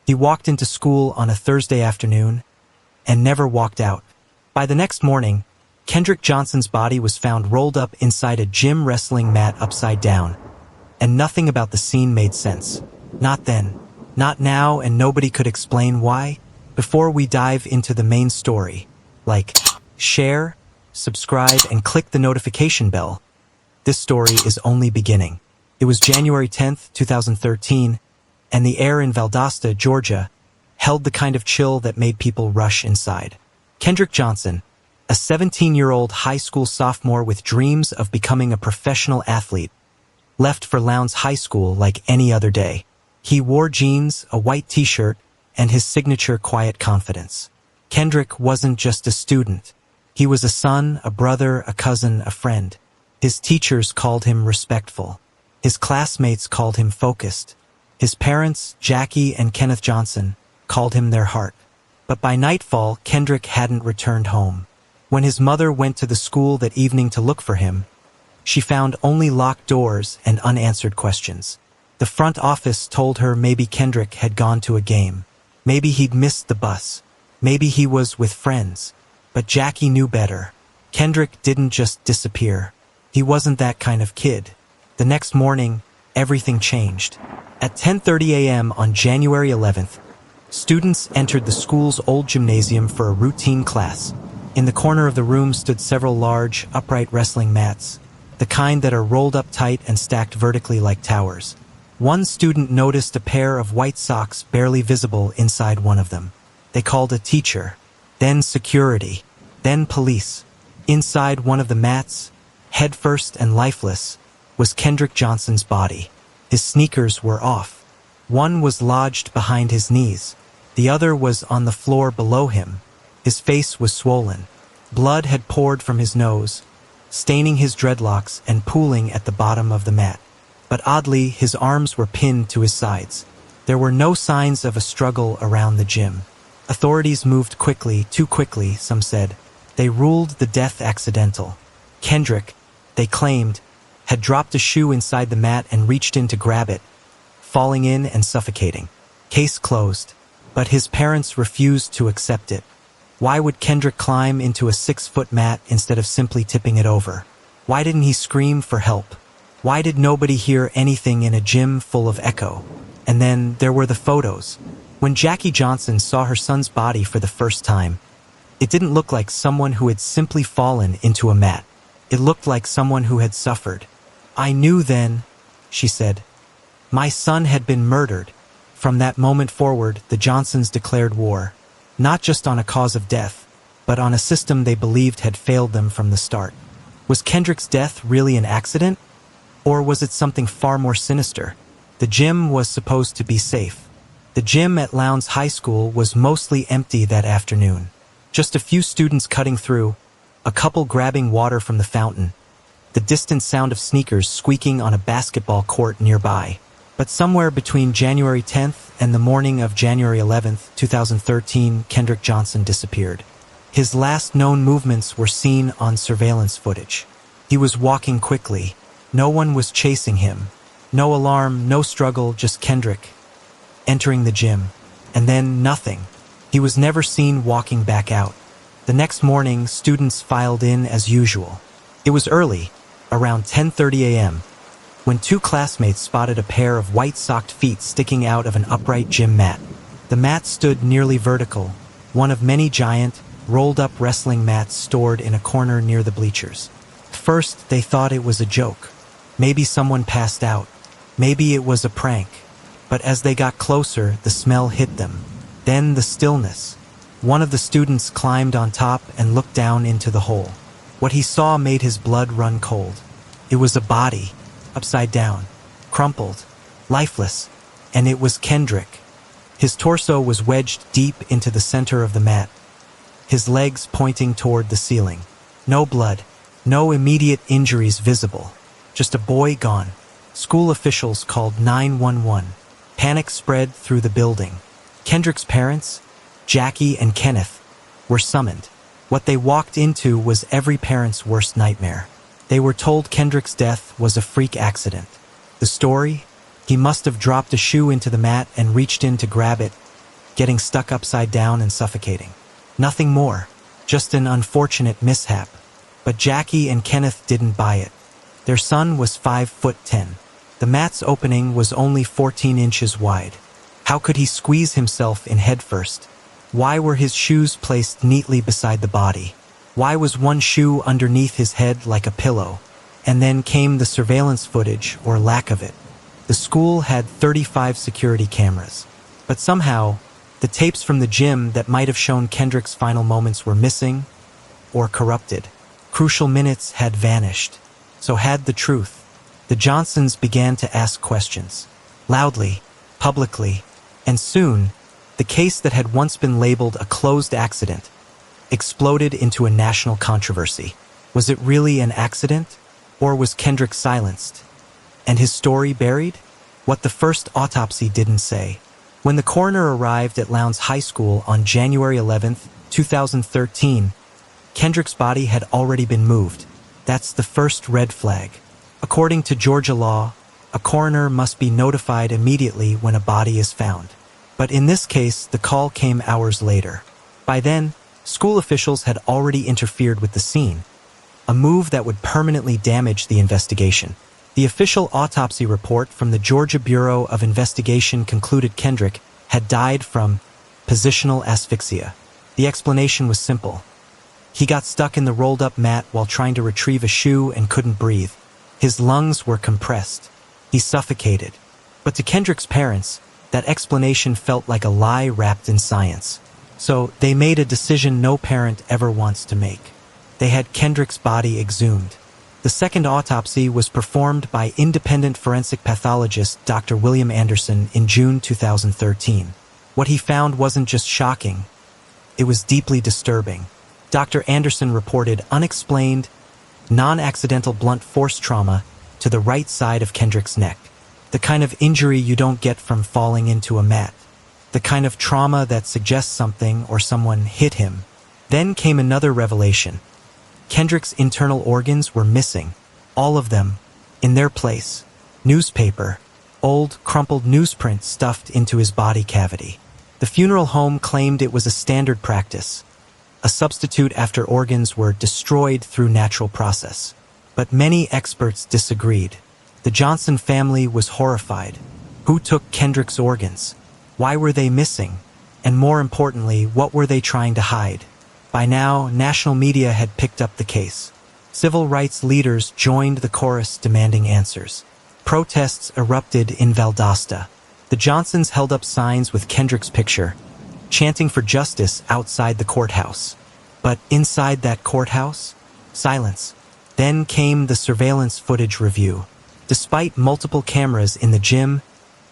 He walked into school on a Thursday afternoon and never walked out. By the next morning, Kendrick Johnson's body was found rolled up inside a gym wrestling mat upside down, and nothing about the scene made sense. Not then, not now, and nobody could explain why. Before we dive into the main story, like, share, subscribe, and click the notification bell. This story is only beginning. It was January 10th, 2013, and the air in Valdosta, Georgia, held the kind of chill that made people rush inside. Kendrick Johnson, a 17-year-old high school sophomore with dreams of becoming a professional athlete, left for Lowndes High School like any other day. He wore jeans, a white t-shirt, and his signature quiet confidence. Kendrick wasn't just a student. He was a son, a brother, a cousin, a friend. His teachers called him respectful. His classmates called him focused. His parents, Jackie and Kenneth Johnson, called him their heart. But by nightfall, Kendrick hadn't returned home. When his mother went to the school that evening to look for him, she found only locked doors and unanswered questions. The front office told her maybe Kendrick had gone to a game. Maybe he'd missed the bus. Maybe he was with friends. But Jackie knew better. Kendrick didn't just disappear. He wasn't that kind of kid. The next morning, everything changed. At 10:30 a.m. on January 11th, students entered the school's old gymnasium for a routine class. In the corner of the room stood several large, upright wrestling mats, the kind that are rolled up tight and stacked vertically like towers. One student noticed a pair of white socks barely visible inside one of them. They called a teacher, then security, then police. Inside one of the mats, headfirst and lifeless, was Kendrick Johnson's body. His sneakers were off. One was lodged behind his knees. The other was on the floor below him. His face was swollen. Blood had poured from his nose, staining his dreadlocks and pooling at the bottom of the mat. But oddly, his arms were pinned to his sides. There were no signs of a struggle around the gym. Authorities moved quickly, too quickly, some said. They ruled the death accidental. Kendrick, they claimed, had dropped a shoe inside the mat and reached in to grab it, falling in and suffocating. Case closed. But his parents refused to accept it. Why would Kendrick climb into a 6-foot mat instead of simply tipping it over? Why didn't he scream for help? Why did nobody hear anything in a gym full of echo? And then there were the photos. When Jackie Johnson saw her son's body for the first time, it didn't look like someone who had simply fallen into a mat. It looked like someone who had suffered. "I knew then," she said. "My son had been murdered." From that moment forward, the Johnsons declared war, not just on a cause of death, but on a system they believed had failed them from the start. Was Kendrick's death really an accident? Or was it something far more sinister? The gym was supposed to be safe. The gym at Lowndes High School was mostly empty that afternoon. Just a few students cutting through, a couple grabbing water from the fountain, the distant sound of sneakers squeaking on a basketball court nearby. But somewhere between January 10th and the morning of January 11th, 2013, Kendrick Johnson disappeared. His last known movements were seen on surveillance footage. He was walking quickly. No one was chasing him. No alarm, no struggle, just Kendrick entering the gym. And then nothing. He was never seen walking back out. The next morning, students filed in as usual. It was early, around 10:30 a.m., when two classmates spotted a pair of white-socked feet sticking out of an upright gym mat. The mat stood nearly vertical, one of many giant, rolled-up wrestling mats stored in a corner near the bleachers. First, they thought it was a joke. Maybe someone passed out. Maybe it was a prank. But as they got closer, the smell hit them. Then the stillness. One of the students climbed on top and looked down into the hole. What he saw made his blood run cold. It was a body, upside down, crumpled, lifeless, and it was Kendrick. His torso was wedged deep into the center of the mat, his legs pointing toward the ceiling. No blood, no immediate injuries visible, just a boy gone. School officials called 911. Panic spread through the building. Kendrick's parents, Jackie and Kenneth, were summoned. What they walked into was every parent's worst nightmare. They were told Kendrick's death was a freak accident. The story? He must have dropped a shoe into the mat and reached in to grab it, getting stuck upside down and suffocating. Nothing more, just an unfortunate mishap. But Jackie and Kenneth didn't buy it. Their son was 5'10". The mat's opening was only 14 inches wide. How could he squeeze himself in headfirst? Why were his shoes placed neatly beside the body? Why was one shoe underneath his head like a pillow? And then came the surveillance footage, or lack of it. The school had 35 security cameras. But somehow, the tapes from the gym that might have shown Kendrick's final moments were missing or corrupted. Crucial minutes had vanished. So had the truth. The Johnsons began to ask questions. Loudly, publicly, and soon, the case that had once been labeled a closed accident exploded into a national controversy. Was it really an accident? Or was Kendrick silenced? And his story buried? What the first autopsy didn't say. When the coroner arrived at Lowndes High School on January 11, 2013, Kendrick's body had already been moved. That's the first red flag. According to Georgia law, a coroner must be notified immediately when a body is found. But in this case, the call came hours later. By then, school officials had already interfered with the scene, a move that would permanently damage the investigation. The official autopsy report from the Georgia Bureau of Investigation concluded Kendrick had died from positional asphyxia. The explanation was simple. He got stuck in the rolled-up mat while trying to retrieve a shoe and couldn't breathe. His lungs were compressed. He suffocated. But to Kendrick's parents, that explanation felt like a lie wrapped in science. So they made a decision no parent ever wants to make. They had Kendrick's body exhumed. The second autopsy was performed by independent forensic pathologist Dr. William Anderson in June 2013. What he found wasn't just shocking, it was deeply disturbing. Dr. Anderson reported unexplained, non-accidental blunt force trauma to the right side of Kendrick's neck. The kind of injury you don't get from falling into a mat. The kind of trauma that suggests something or someone hit him. Then came another revelation. Kendrick's internal organs were missing. All of them, in their place. Newspaper, old, crumpled newsprint stuffed into his body cavity. The funeral home claimed it was a standard practice, a substitute after organs were destroyed through natural process. But many experts disagreed. The Johnson family was horrified. Who took Kendrick's organs? Why were they missing? And more importantly, what were they trying to hide? By now, national media had picked up the case. Civil rights leaders joined the chorus demanding answers. Protests erupted in Valdosta. The Johnsons held up signs with Kendrick's picture, chanting for justice outside the courthouse. But inside that courthouse, silence. Then came the surveillance footage review. Despite multiple cameras in the gym,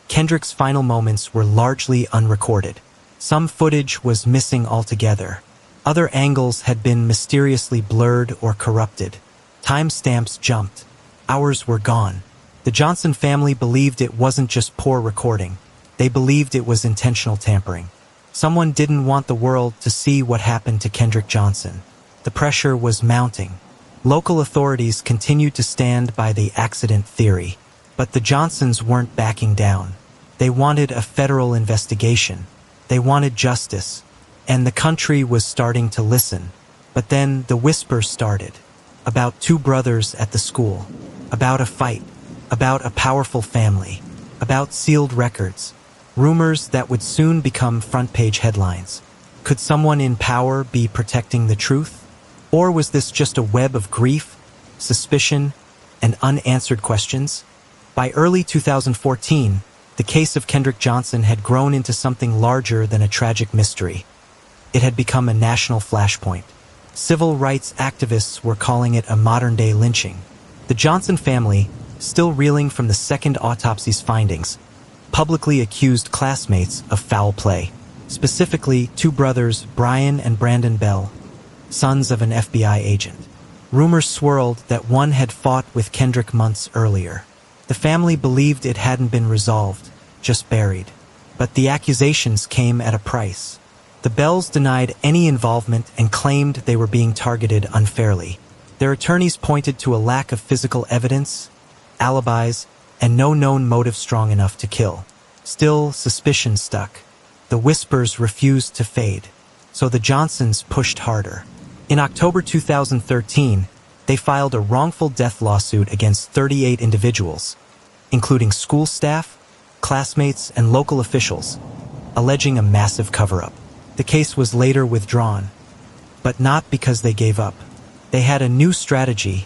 Kendrick's final moments were largely unrecorded. Some footage was missing altogether. Other angles had been mysteriously blurred or corrupted. Timestamps jumped. Hours were gone. The Johnson family believed it wasn't just poor recording. They believed it was intentional tampering. Someone didn't want the world to see what happened to Kendrick Johnson. The pressure was mounting. Local authorities continued to stand by the accident theory. But the Johnsons weren't backing down. They wanted a federal investigation. They wanted justice. And the country was starting to listen. But then the whispers started. About two brothers at the school. About a fight. About a powerful family. About sealed records. Rumors that would soon become front-page headlines. Could someone in power be protecting the truth? Or was this just a web of grief, suspicion, and unanswered questions? By early 2014, the case of Kendrick Johnson had grown into something larger than a tragic mystery. It had become a national flashpoint. Civil rights activists were calling it a modern-day lynching. The Johnson family, still reeling from the second autopsy's findings, publicly accused classmates of foul play. Specifically, two brothers, Brian and Brandon Bell, sons of an FBI agent. Rumors swirled that one had fought with Kendrick months earlier. The family believed it hadn't been resolved, just buried. But the accusations came at a price. The Bells denied any involvement and claimed they were being targeted unfairly. Their attorneys pointed to a lack of physical evidence, alibis, and no known motive strong enough to kill. Still, suspicion stuck. The whispers refused to fade, so the Johnsons pushed harder. In October 2013, they filed a wrongful death lawsuit against 38 individuals, including school staff, classmates, and local officials, alleging a massive cover-up. The case was later withdrawn, but not because they gave up. They had a new strategy: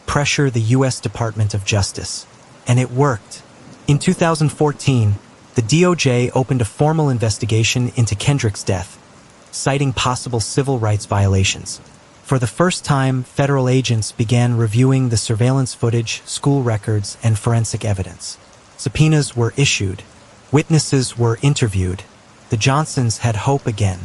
pressure the U.S. Department of Justice. And it worked. In 2014, the DOJ opened a formal investigation into Kendrick's death, citing possible civil rights violations. For the first time, federal agents began reviewing the surveillance footage, school records, and forensic evidence. Subpoenas were issued. Witnesses were interviewed. The Johnsons had hope again,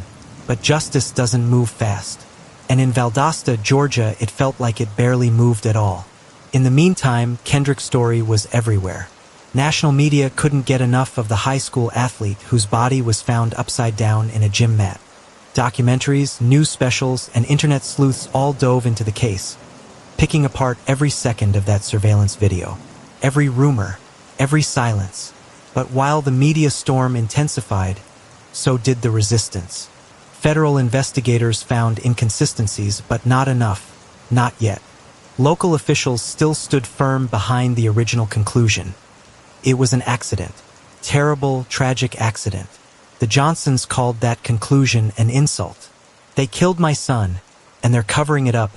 but justice doesn't move fast. And in Valdosta, Georgia, it felt like it barely moved at all. In the meantime, Kendrick's story was everywhere. National media couldn't get enough of the high school athlete whose body was found upside down in a gym mat. Documentaries, news specials, and internet sleuths all dove into the case, picking apart every second of that surveillance video, every rumor, every silence. But while the media storm intensified, so did the resistance. Federal investigators found inconsistencies, but not enough. Not yet. Local officials still stood firm behind the original conclusion. It was an accident. Terrible, tragic accident. The Johnsons called that conclusion an insult. They killed my son, and they're covering it up,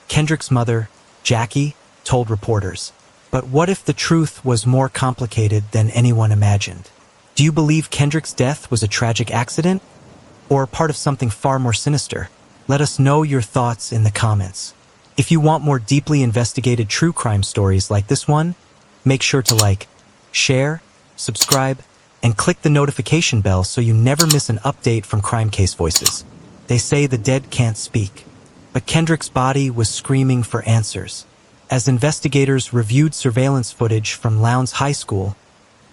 Kendrick's mother, Jackie, told reporters. But what if the truth was more complicated than anyone imagined? Do you believe Kendrick's death was a tragic accident, or part of something far more sinister? Let us know your thoughts in the comments. If you want more deeply investigated true crime stories like this one, make sure to like, share, subscribe, and click the notification bell so you never miss an update from Crime Case Voices. They say the dead can't speak, but Kendrick's body was screaming for answers. As investigators reviewed surveillance footage from Lowndes High School,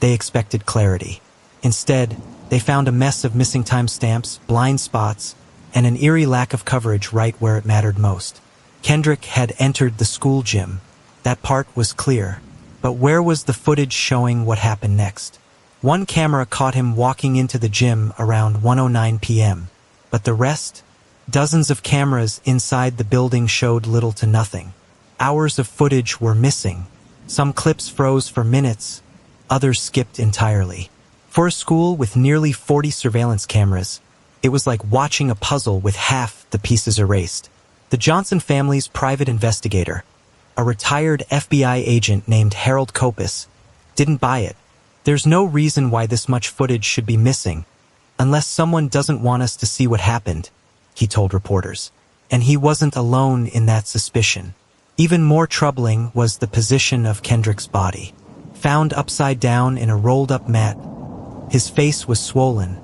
they expected clarity. Instead, they found a mess of missing timestamps, blind spots, and an eerie lack of coverage right where it mattered most. Kendrick had entered the school gym. That part was clear. But where was the footage showing what happened next? One camera caught him walking into the gym around 1:09 p.m., but the rest? Dozens of cameras inside the building showed little to nothing. Hours of footage were missing. Some clips froze for minutes, others skipped entirely. For a school with nearly 40 surveillance cameras, it was like watching a puzzle with half the pieces erased. The Johnson family's private investigator, a retired FBI agent named Harold Kopis, didn't buy it. There's no reason why this much footage should be missing, unless someone doesn't want us to see what happened, he told reporters. And he wasn't alone in that suspicion. Even more troubling was the position of Kendrick's body. Found upside down in a rolled-up mat, his face was swollen,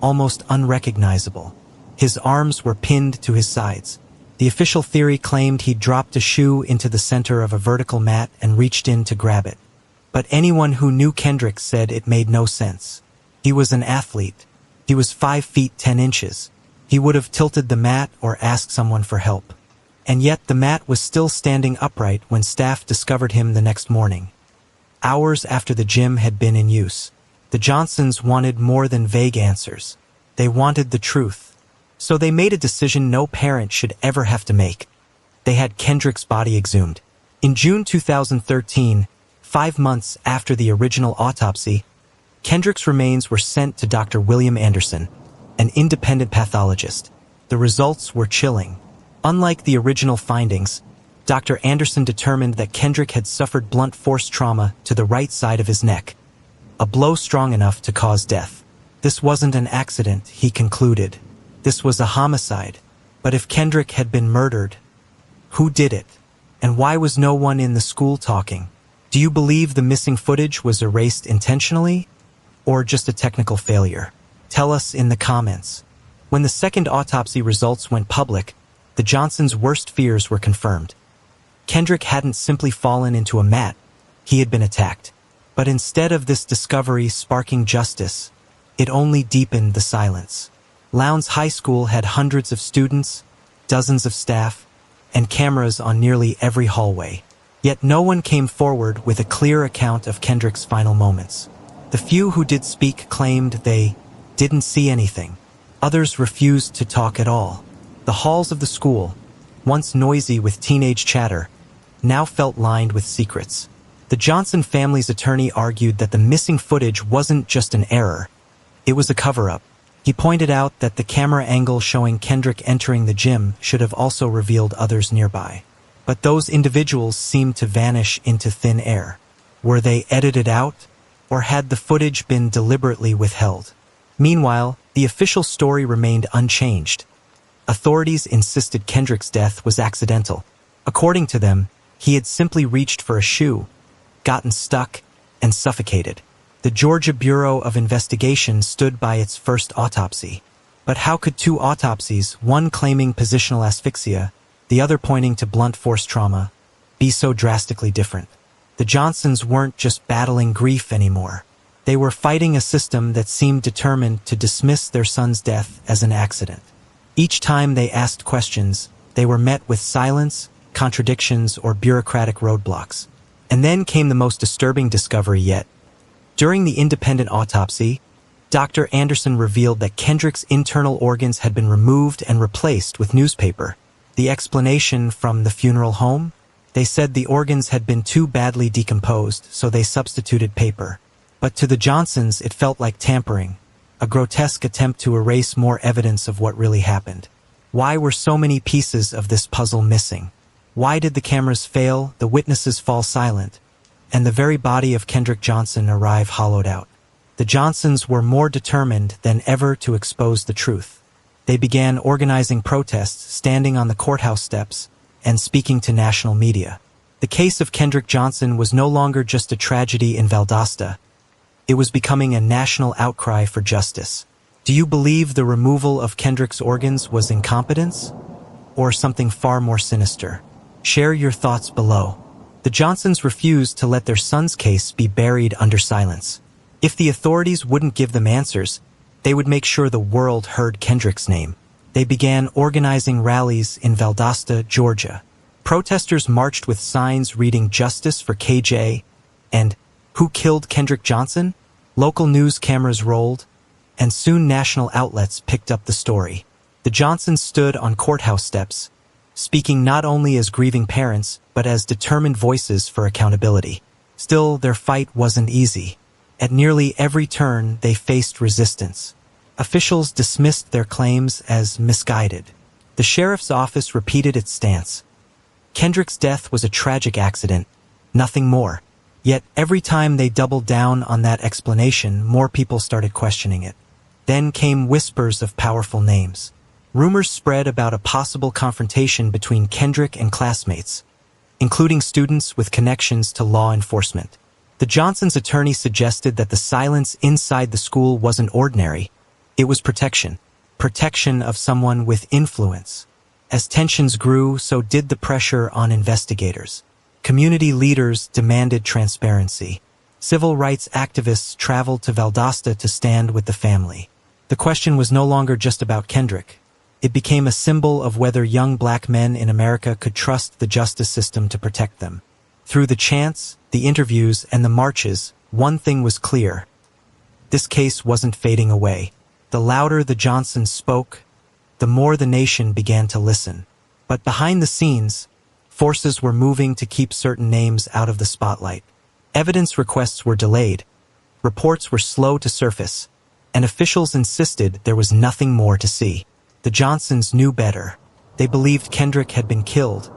almost unrecognizable. His arms were pinned to his sides. The official theory claimed he'd dropped a shoe into the center of a vertical mat and reached in to grab it. But anyone who knew Kendrick said it made no sense. He was an athlete. He was 5 feet 10 inches. He would have tilted the mat or asked someone for help. And yet the mat was still standing upright when staff discovered him the next morning. Hours after the gym had been in use, the Johnsons wanted more than vague answers. They wanted the truth. So they made a decision no parent should ever have to make. They had Kendrick's body exhumed. In June 2013, 5 months after the original autopsy, Kendrick's remains were sent to Dr. William Anderson, an independent pathologist. The results were chilling. Unlike the original findings, Dr. Anderson determined that Kendrick had suffered blunt force trauma to the right side of his neck, a blow strong enough to cause death. This wasn't an accident, he concluded. This was a homicide. But if Kendrick had been murdered, who did it? And why was no one in the school talking? Do you believe the missing footage was erased intentionally, or just a technical failure? Tell us in the comments. When the second autopsy results went public, the Johnsons' worst fears were confirmed. Kendrick hadn't simply fallen into a mat, he had been attacked. But instead of this discovery sparking justice, it only deepened the silence. Lowndes High School had hundreds of students, dozens of staff, and cameras on nearly every hallway. Yet no one came forward with a clear account of Kendrick's final moments. The few who did speak claimed they didn't see anything. Others refused to talk at all. The halls of the school, once noisy with teenage chatter, now felt lined with secrets. The Johnson family's attorney argued that the missing footage wasn't just an error. It was a cover-up. He pointed out that the camera angle showing Kendrick entering the gym should have also revealed others nearby. But those individuals seemed to vanish into thin air. Were they edited out, or had the footage been deliberately withheld? Meanwhile, the official story remained unchanged. Authorities insisted Kendrick's death was accidental. According to them, he had simply reached for a shoe, gotten stuck, and suffocated. The Georgia Bureau of Investigation stood by its first autopsy. But how could two autopsies, one claiming positional asphyxia, the other pointing to blunt force trauma, be so drastically different? The Johnsons weren't just battling grief anymore. They were fighting a system that seemed determined to dismiss their son's death as an accident. Each time they asked questions, they were met with silence, contradictions, or bureaucratic roadblocks. And then came the most disturbing discovery yet. During the independent autopsy, Dr. Anderson revealed that Kendrick's internal organs had been removed and replaced with newspaper. The explanation from the funeral home? They said the organs had been too badly decomposed, so they substituted paper. But to the Johnsons, it felt like tampering, a grotesque attempt to erase more evidence of what really happened. Why were so many pieces of this puzzle missing? Why did the cameras fail, the witnesses fall silent, and the very body of Kendrick Johnson arrive hollowed out? The Johnsons were more determined than ever to expose the truth. They began organizing protests, standing on the courthouse steps, and speaking to national media. The case of Kendrick Johnson was no longer just a tragedy in Valdosta. It was becoming a national outcry for justice. Do you believe the removal of Kendrick's organs was incompetence? Or something far more sinister? Share your thoughts below. The Johnsons refused to let their son's case be buried under silence. If the authorities wouldn't give them answers, they would make sure the world heard Kendrick's name. They began organizing rallies in Valdosta, Georgia. Protesters marched with signs reading "Justice for KJ" and "Who killed Kendrick Johnson?" Local news cameras rolled, and soon national outlets picked up the story. The Johnsons stood on courthouse steps, speaking not only as grieving parents, but as determined voices for accountability. Still, their fight wasn't easy. At nearly every turn, they faced resistance. Officials dismissed their claims as misguided. The sheriff's office repeated its stance. Kendrick's death was a tragic accident, nothing more. Yet every time they doubled down on that explanation, more people started questioning it. Then came whispers of powerful names. Rumors spread about a possible confrontation between Kendrick and classmates, including students with connections to law enforcement. The Johnsons' attorney suggested that the silence inside the school wasn't ordinary. It was protection. Protection of someone with influence. As tensions grew, so did the pressure on investigators. Community leaders demanded transparency. Civil rights activists traveled to Valdosta to stand with the family. The question was no longer just about Kendrick. It became a symbol of whether young black men in America could trust the justice system to protect them. Through the chants, the interviews, and the marches, one thing was clear. This case wasn't fading away. The louder the Johnsons spoke, the more the nation began to listen. But behind the scenes, forces were moving to keep certain names out of the spotlight. Evidence requests were delayed, reports were slow to surface, and officials insisted there was nothing more to see. The Johnsons knew better. They believed Kendrick had been killed,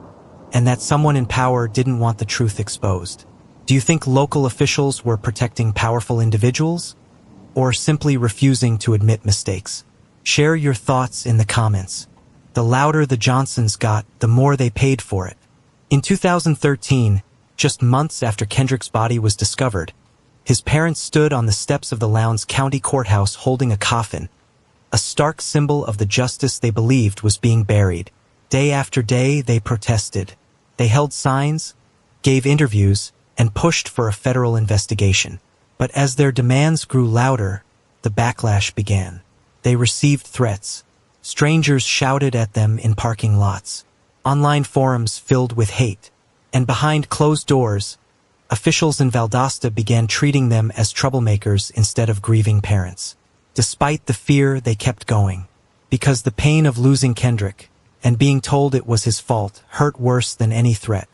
and that someone in power didn't want the truth exposed. Do you think local officials were protecting powerful individuals, or simply refusing to admit mistakes? Share your thoughts in the comments. The louder the Johnsons got, the more they paid for it. In 2013, just months after Kendrick's body was discovered, his parents stood on the steps of the Lowndes County Courthouse holding a coffin, a stark symbol of the justice they believed was being buried. Day after day, they protested. They held signs, gave interviews, and pushed for a federal investigation. But as their demands grew louder, the backlash began. They received threats. Strangers shouted at them in parking lots. Online forums filled with hate. And behind closed doors, officials in Valdosta began treating them as troublemakers instead of grieving parents. Despite the fear, they kept going. Because the pain of losing Kendrick and being told it was his fault hurt worse than any threat.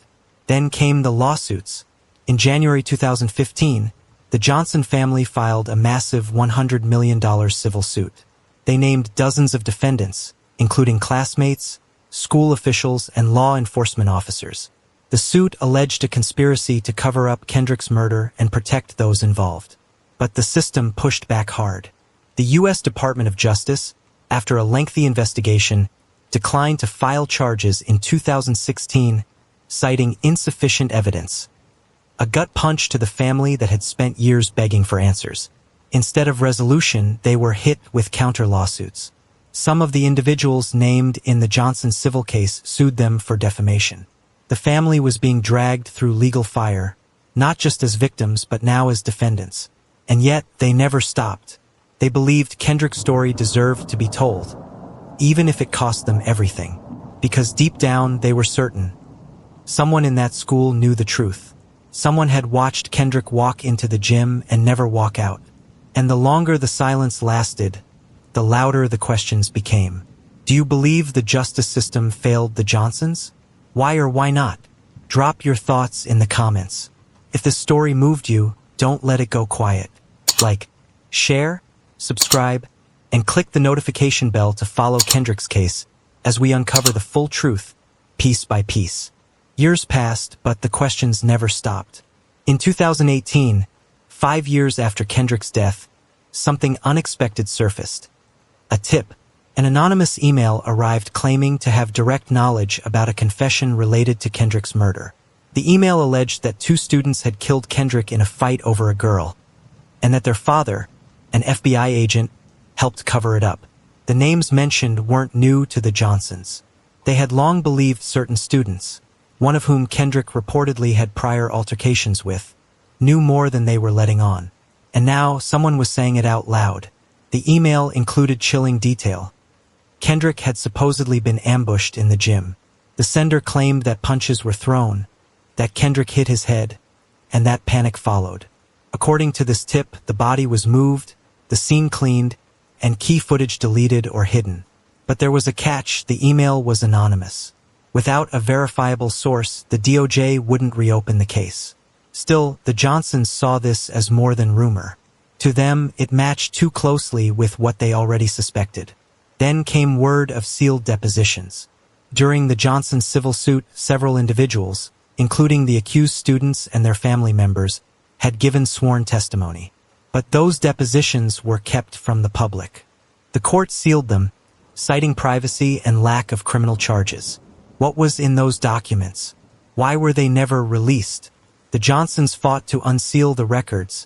Then came the lawsuits. In January 2015, the Johnson family filed a massive $100 million civil suit. They named dozens of defendants, including classmates, school officials, and law enforcement officers. The suit alleged a conspiracy to cover up Kendrick's murder and protect those involved. But the system pushed back hard. The U.S. Department of Justice, after a lengthy investigation, declined to file charges in 2016, citing insufficient evidence. A gut punch to the family that had spent years begging for answers. Instead of resolution, they were hit with counter-lawsuits. Some of the individuals named in the Johnson civil case sued them for defamation. The family was being dragged through legal fire, not just as victims but now as defendants. And yet, they never stopped. They believed Kendrick's story deserved to be told, even if it cost them everything. Because deep down, they were certain. Someone in that school knew the truth. Someone had watched Kendrick walk into the gym and never walk out. And the longer the silence lasted, the louder the questions became. Do you believe the justice system failed the Johnsons? Why or why not? Drop your thoughts in the comments. If this story moved you, don't let it go quiet. Like, share, subscribe, and click the notification bell to follow Kendrick's case as we uncover the full truth, piece by piece. Years passed, but the questions never stopped. In 2018, 5 years after Kendrick's death, something unexpected surfaced. A tip. An anonymous email arrived claiming to have direct knowledge about a confession related to Kendrick's murder. The email alleged that 2 students had killed Kendrick in a fight over a girl, and that their father, an FBI agent, helped cover it up. The names mentioned weren't new to the Johnsons. They had long believed certain students, one of whom Kendrick reportedly had prior altercations with, knew more than they were letting on. And now someone was saying it out loud. The email included chilling detail. Kendrick had supposedly been ambushed in the gym. The sender claimed that punches were thrown, that Kendrick hit his head, and that panic followed. According to this tip, the body was moved, the scene cleaned, and key footage deleted or hidden. But there was a catch: the email was anonymous. Without a verifiable source, the DOJ wouldn't reopen the case. Still, the Johnsons saw this as more than rumor. To them, it matched too closely with what they already suspected. Then came word of sealed depositions. During the Johnson civil suit, several individuals, including the accused students and their family members, had given sworn testimony. But those depositions were kept from the public. The court sealed them, citing privacy and lack of criminal charges. What was in those documents? Why were they never released? The Johnsons fought to unseal the records,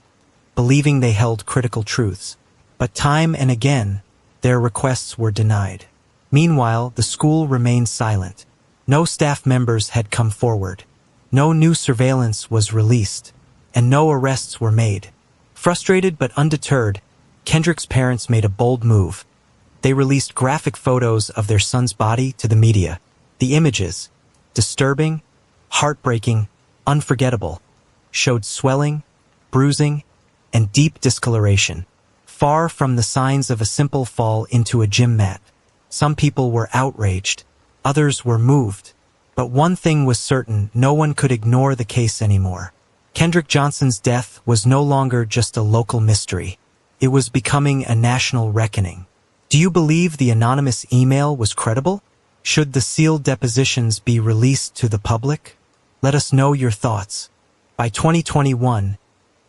believing they held critical truths. But time and again, their requests were denied. Meanwhile, the school remained silent. No staff members had come forward. No new surveillance was released, and no arrests were made. Frustrated but undeterred, Kendrick's parents made a bold move. They released graphic photos of their son's body to the media. The images, disturbing, heartbreaking, unforgettable, showed swelling, bruising, and deep discoloration, far from the signs of a simple fall into a gym mat. Some people were outraged, others were moved. But one thing was certain: no one could ignore the case anymore. Kendrick Johnson's death was no longer just a local mystery. It was becoming a national reckoning. Do you believe the anonymous email was credible? Should the sealed depositions be released to the public? Let us know your thoughts. By 2021,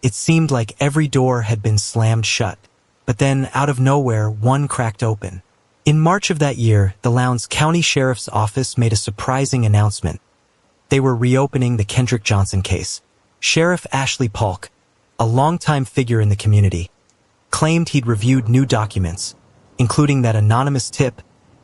it seemed like every door had been slammed shut. But then, out of nowhere, one cracked open. In March of that year, the Lowndes County Sheriff's Office made a surprising announcement. They were reopening the Kendrick Johnson case. Sheriff Ashley Polk, a longtime figure in the community, claimed he'd reviewed new documents, including that anonymous tip,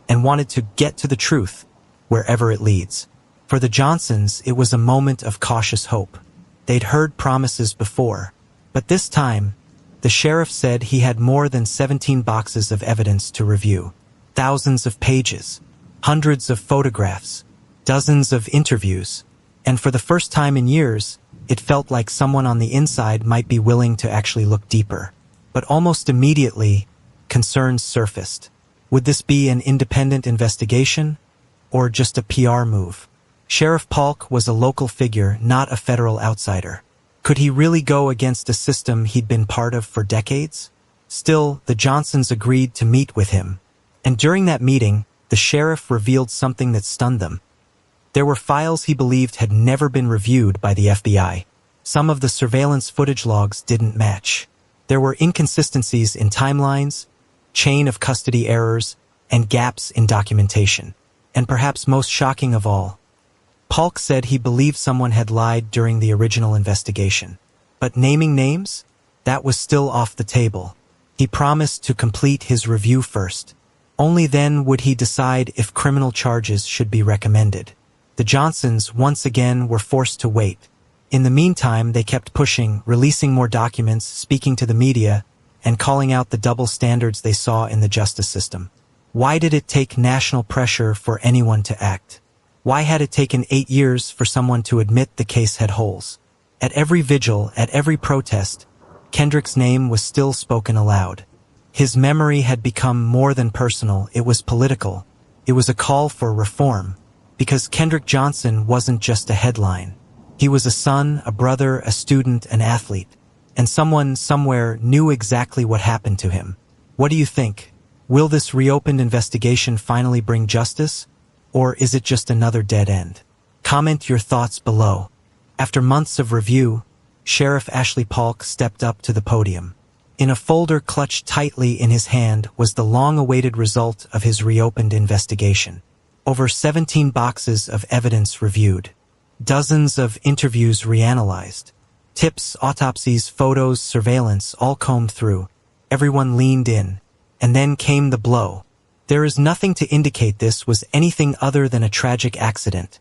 and wanted to get to the truth, wherever it leads. For the Johnsons, it was a moment of cautious hope. They'd heard promises before, but this time, the sheriff said he had more than 17 boxes of evidence to review. Thousands of pages, hundreds of photographs, dozens of interviews, and for the first time in years, it felt like someone on the inside might be willing to actually look deeper. But almost immediately, concerns surfaced. Would this be an independent investigation, or just a PR move? Sheriff Polk was a local figure, not a federal outsider. Could he really go against a system he'd been part of for decades? Still, the Johnsons agreed to meet with him. And during that meeting, the sheriff revealed something that stunned them. There were files he believed had never been reviewed by the FBI. Some of the surveillance footage logs didn't match. There were inconsistencies in timelines, chain of custody errors, and gaps in documentation. And perhaps most shocking of all, Polk said he believed someone had lied during the original investigation. But naming names? That was still off the table. He promised to complete his review first. Only then would he decide if criminal charges should be recommended. The Johnsons, once again, were forced to wait. In the meantime, they kept pushing, releasing more documents, speaking to the media, and calling out the double standards they saw in the justice system. Why did it take national pressure for anyone to act? Why had it taken 8 years for someone to admit the case had holes? At every vigil, at every protest, Kendrick's name was still spoken aloud. His memory had become more than personal, it was political. It was a call for reform, because Kendrick Johnson wasn't just a headline. He was a son, a brother, a student, an athlete, and someone somewhere knew exactly what happened to him. What do you think? Will this reopened investigation finally bring justice? Or is it just another dead end? Comment your thoughts below. After months of review, Sheriff Ashley Polk stepped up to the podium. In a folder clutched tightly in his hand was the long-awaited result of his reopened investigation. Over 17 boxes of evidence reviewed. Dozens of interviews reanalyzed. Tips, autopsies, photos, surveillance, all combed through. Everyone leaned in. And then came the blow. There is nothing to indicate this was anything other than a tragic accident,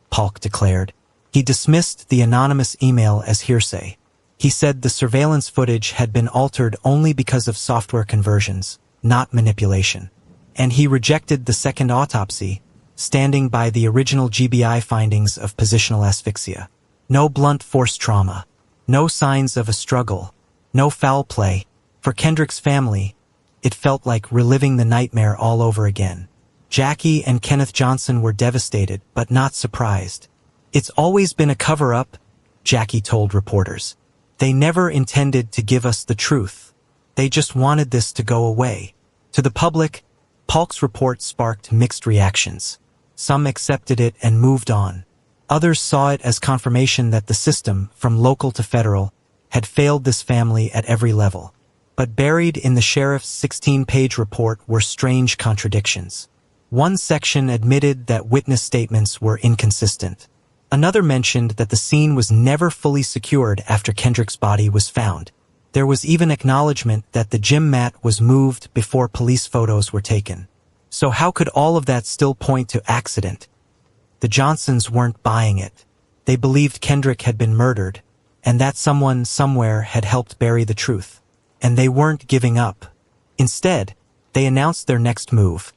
Polk declared. He dismissed the anonymous email as hearsay. He said the surveillance footage had been altered only because of software conversions, not manipulation. And he rejected the second autopsy, standing by the original GBI findings of positional asphyxia. No blunt force trauma. No signs of a struggle. No foul play. For Kendrick's family, it felt like reliving the nightmare all over again. Jackie and Kenneth Johnson were devastated, but not surprised. It's always been a cover-up, Jackie told reporters. They never intended to give us the truth. They just wanted this to go away. To the public, Polk's report sparked mixed reactions. Some accepted it and moved on. Others saw it as confirmation that the system, from local to federal, had failed this family at every level. But buried in the sheriff's 16-page report were strange contradictions. One section admitted that witness statements were inconsistent. Another mentioned that the scene was never fully secured after Kendrick's body was found. There was even acknowledgement that the gym mat was moved before police photos were taken. So how could all of that still point to accident? The Johnsons weren't buying it. They believed Kendrick had been murdered, and that someone somewhere had helped bury the truth. And they weren't giving up. Instead, they announced their next move,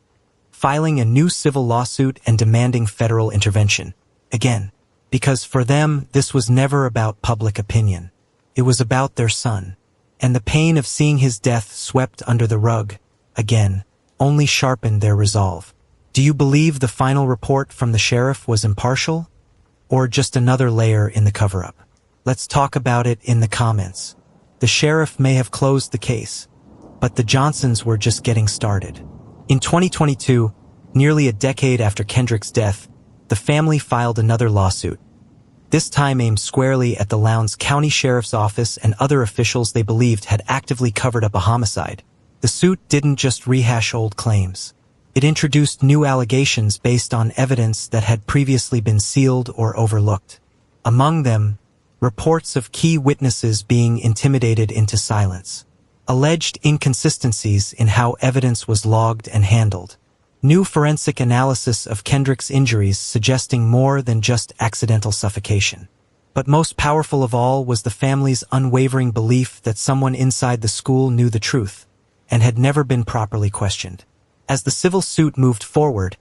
filing a new civil lawsuit and demanding federal intervention. Again, because for them, this was never about public opinion. It was about their son. And the pain of seeing his death swept under the rug, again, only sharpened their resolve. Do you believe the final report from the sheriff was impartial? Or just another layer in the cover-up? Let's talk about it in the comments. The sheriff may have closed the case, but the Johnsons were just getting started. In 2022, nearly a decade after Kendrick's death, the family filed another lawsuit, this time aimed squarely at the Lowndes County Sheriff's Office and other officials they believed had actively covered up a homicide. The suit didn't just rehash old claims. It introduced new allegations based on evidence that had previously been sealed or overlooked. Among them, reports of key witnesses being intimidated into silence. Alleged inconsistencies in how evidence was logged and handled. New forensic analysis of Kendrick's injuries suggesting more than just accidental suffocation. But most powerful of all was the family's unwavering belief that someone inside the school knew the truth and had never been properly questioned. As the civil suit moved forward,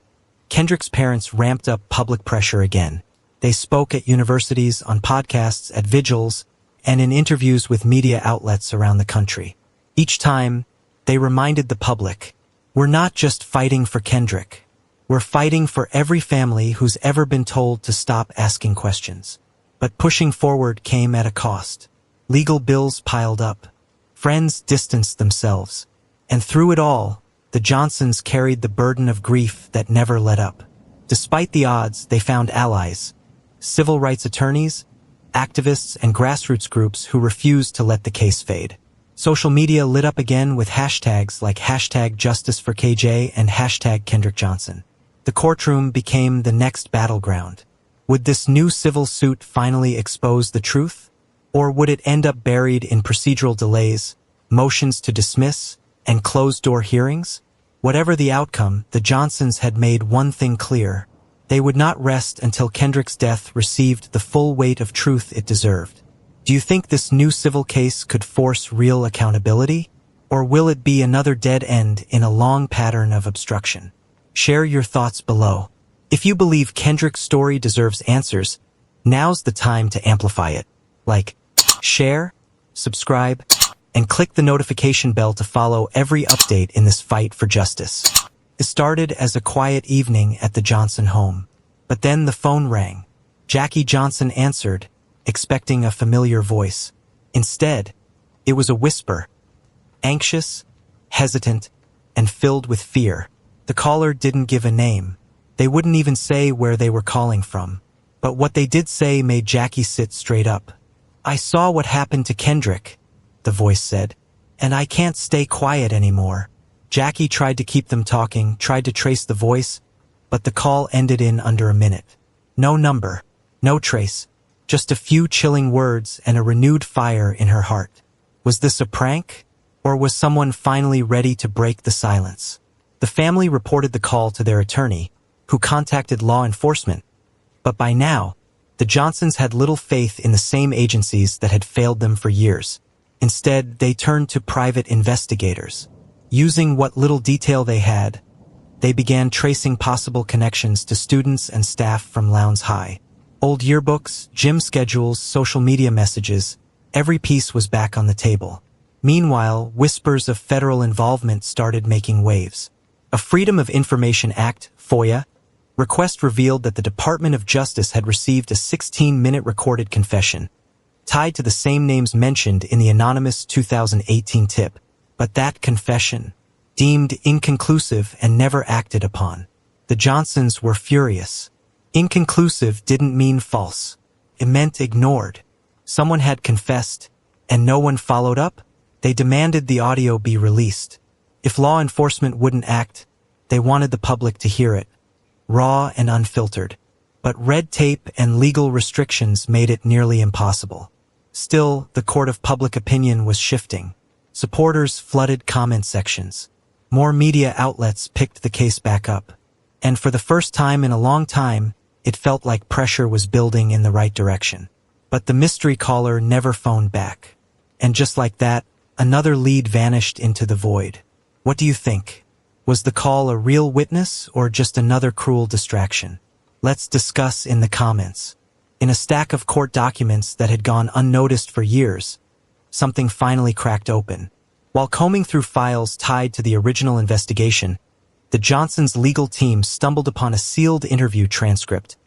Kendrick's parents ramped up public pressure again. They spoke at universities, on podcasts, at vigils, and in interviews with media outlets around the country. Each time, They reminded the public, "We're not just fighting for Kendrick. We're fighting for every family who's ever been told to stop asking questions." But pushing forward came at a cost. Legal bills piled up. Friends distanced themselves. And through it all, the Johnsons carried the burden of grief that never let up. Despite the odds, they found allies, civil rights attorneys, activists, and grassroots groups who refused to let the case fade. Social media lit up again with hashtags like #JusticeForKJ and #KendrickJohnson. The courtroom became the next battleground. Would this new civil suit finally expose the truth? Or would it end up buried in procedural delays, motions to dismiss, and closed-door hearings? Whatever the outcome, the Johnsons had made one thing clear. They would not rest until Kendrick's death received the full weight of truth it deserved. Do you think this new civil case could force real accountability? Or will it be another dead end in a long pattern of obstruction? Share your thoughts below. If you believe Kendrick's story deserves answers, now's the time to amplify it. Like, share, subscribe, and click the notification bell to follow every update in this fight for justice. It started as a quiet evening at the Johnson home. But then the phone rang. Jackie Johnson answered, expecting a familiar voice. Instead, it was a whisper, anxious, hesitant, and filled with fear. The caller didn't give a name. They wouldn't even say where they were calling from. But what they did say made Jackie sit straight up. "I saw what happened to Kendrick," the voice said, "and I can't stay quiet anymore." Jackie tried to keep them talking, tried to trace the voice, but the call ended in under a minute. No number, no trace, just a few chilling words and a renewed fire in her heart. Was this a prank? Or was someone finally ready to break the silence? The family reported the call to their attorney, who contacted law enforcement. But by now, the Johnsons had little faith in the same agencies that had failed them for years. Instead, they turned to private investigators. Using what little detail they had, they began tracing possible connections to students and staff from Lowndes High. Old yearbooks, gym schedules, social media messages, every piece was back on the table. Meanwhile, whispers of federal involvement started making waves. A Freedom of Information Act, FOIA, request revealed that the Department of Justice had received a 16-minute recorded confession, tied to the same names mentioned in the anonymous 2018 tip. But that confession, deemed inconclusive and never acted upon. The Johnsons were furious. Inconclusive didn't mean false. It meant ignored. Someone had confessed, and no one followed up. They demanded the audio be released. If law enforcement wouldn't act, they wanted the public to hear it, raw and unfiltered. But red tape and legal restrictions made it nearly impossible. Still, the court of public opinion was shifting. Supporters flooded comment sections. More media outlets picked the case back up. And for the first time in a long time, it felt like pressure was building in the right direction. But the mystery caller never phoned back. And just like that, another lead vanished into the void. What do you think? Was the call a real witness or just another cruel distraction? Let's discuss in the comments. In a stack of court documents that had gone unnoticed for years, something finally cracked open. While combing through files tied to the original investigation, the Johnsons' legal team stumbled upon a sealed interview transcript,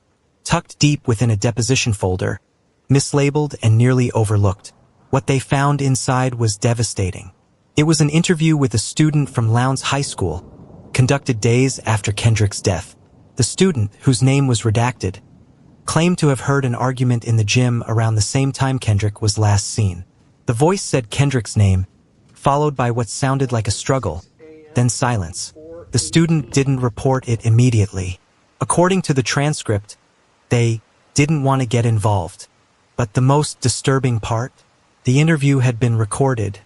tucked deep within a deposition folder, mislabeled and nearly overlooked. What they found inside was devastating. It was an interview with a student from Lowndes High School, conducted days after Kendrick's death. The student, whose name was redacted, claimed to have heard an argument in the gym around the same time Kendrick was last seen. The voice said Kendrick's name, followed by what sounded like a struggle, then silence. The student didn't report it immediately. According to the transcript, they didn't want to get involved. But the most disturbing part? The interview had been recorded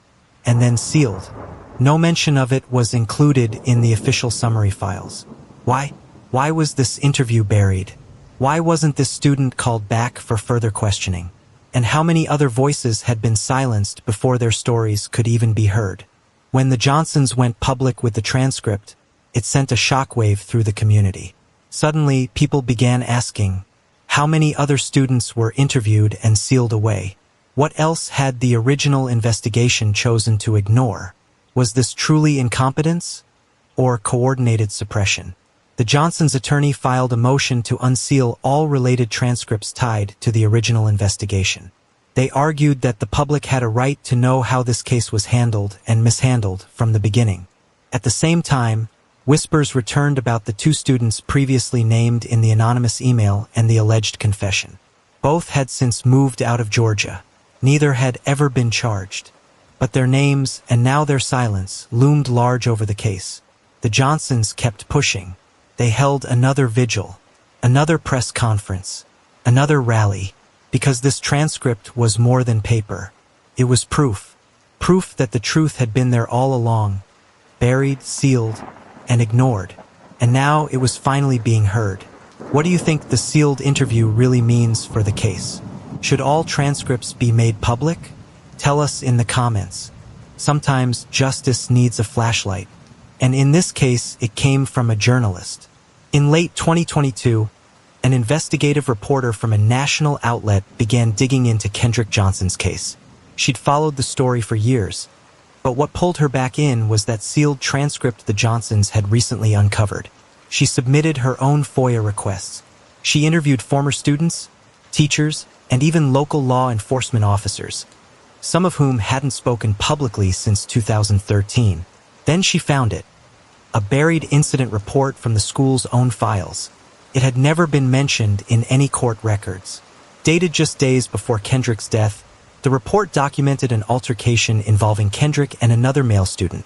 and then sealed. No mention of it was included in the official summary files. Why? Why was this interview buried? Why wasn't this student called back for further questioning? And how many other voices had been silenced before their stories could even be heard? When the Johnsons went public with the transcript, it sent a shockwave through the community. Suddenly, people began asking, how many other students were interviewed and sealed away? What else had the original investigation chosen to ignore? Was this truly incompetence or coordinated suppression? The Johnsons' attorney filed a motion to unseal all related transcripts tied to the original investigation. They argued that the public had a right to know how this case was handled and mishandled from the beginning. At the same time, whispers returned about the two students previously named in the anonymous email and the alleged confession. Both had since moved out of Georgia. Neither had ever been charged. But their names, and now their silence, loomed large over the case. The Johnsons kept pushing. They held another vigil, another press conference, another rally, because this transcript was more than paper. It was proof. Proof that the truth had been there all along, buried, sealed, and ignored. And now it was finally being heard. What do you think the sealed interview really means for the case? Should all transcripts be made public? Tell us in the comments. Sometimes justice needs a flashlight. And in this case, it came from a journalist. In late 2022, an investigative reporter from a national outlet began digging into Kendrick Johnson's case. She'd followed the story for years, but what pulled her back in was that sealed transcript the Johnsons had recently uncovered. She submitted her own FOIA requests. She interviewed former students, teachers, and even local law enforcement officers, some of whom hadn't spoken publicly since 2013. Then she found it. A buried incident report from the school's own files. It had never been mentioned in any court records. Dated just days before Kendrick's death, the report documented an altercation involving Kendrick and another male student,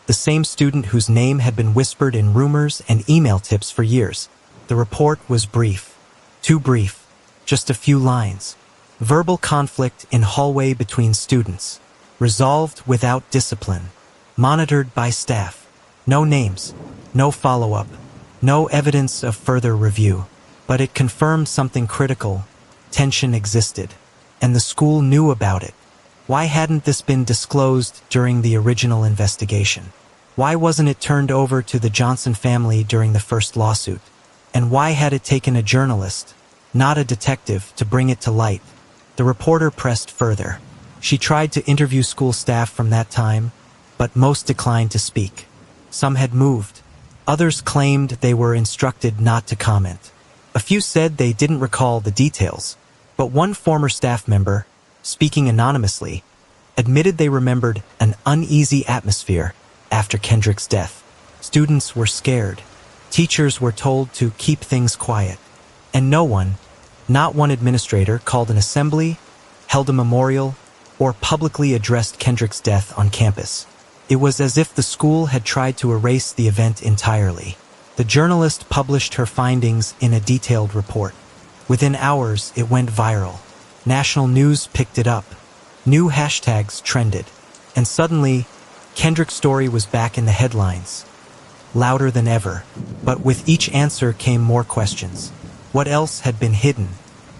the same student whose name had been whispered in rumors and email tips for years. The report was brief. Too brief. Just a few lines. Verbal conflict in hallway between students. Resolved without discipline. Monitored by staff. No names. No follow-up. No evidence of further review. But it confirmed something critical. Tension existed. And the school knew about it. Why hadn't this been disclosed during the original investigation? Why wasn't it turned over to the Johnson family during the first lawsuit? And why had it taken a journalist, not a detective, to bring it to light? The reporter pressed further. She tried to interview school staff from that time, but most declined to speak. Some had moved. Others claimed they were instructed not to comment. A few said they didn't recall the details, but one former staff member, speaking anonymously, admitted they remembered an uneasy atmosphere after Kendrick's death. Students were scared. Teachers were told to keep things quiet. And no one, not one administrator, called an assembly, held a memorial, or publicly addressed Kendrick's death on campus. It was as if the school had tried to erase the event entirely. The journalist published her findings in a detailed report. Within hours, it went viral. National news picked it up. New hashtags trended. And suddenly, Kendrick's story was back in the headlines. Louder than ever. But with each answer came more questions. What else had been hidden?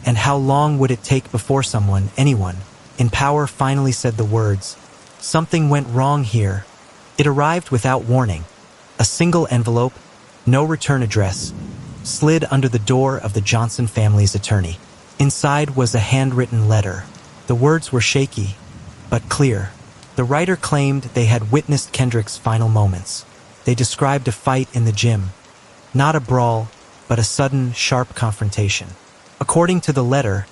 And how long would it take before someone, anyone, in power finally said the words, "Something went wrong here"? It arrived without warning. A single envelope, no return address, slid under the door of the Johnson family's attorney. Inside was a handwritten letter. The words were shaky, but clear. The writer claimed they had witnessed Kendrick's final moments. They described a fight in the gym. Not a brawl, but a sudden, sharp confrontation. According to the letter,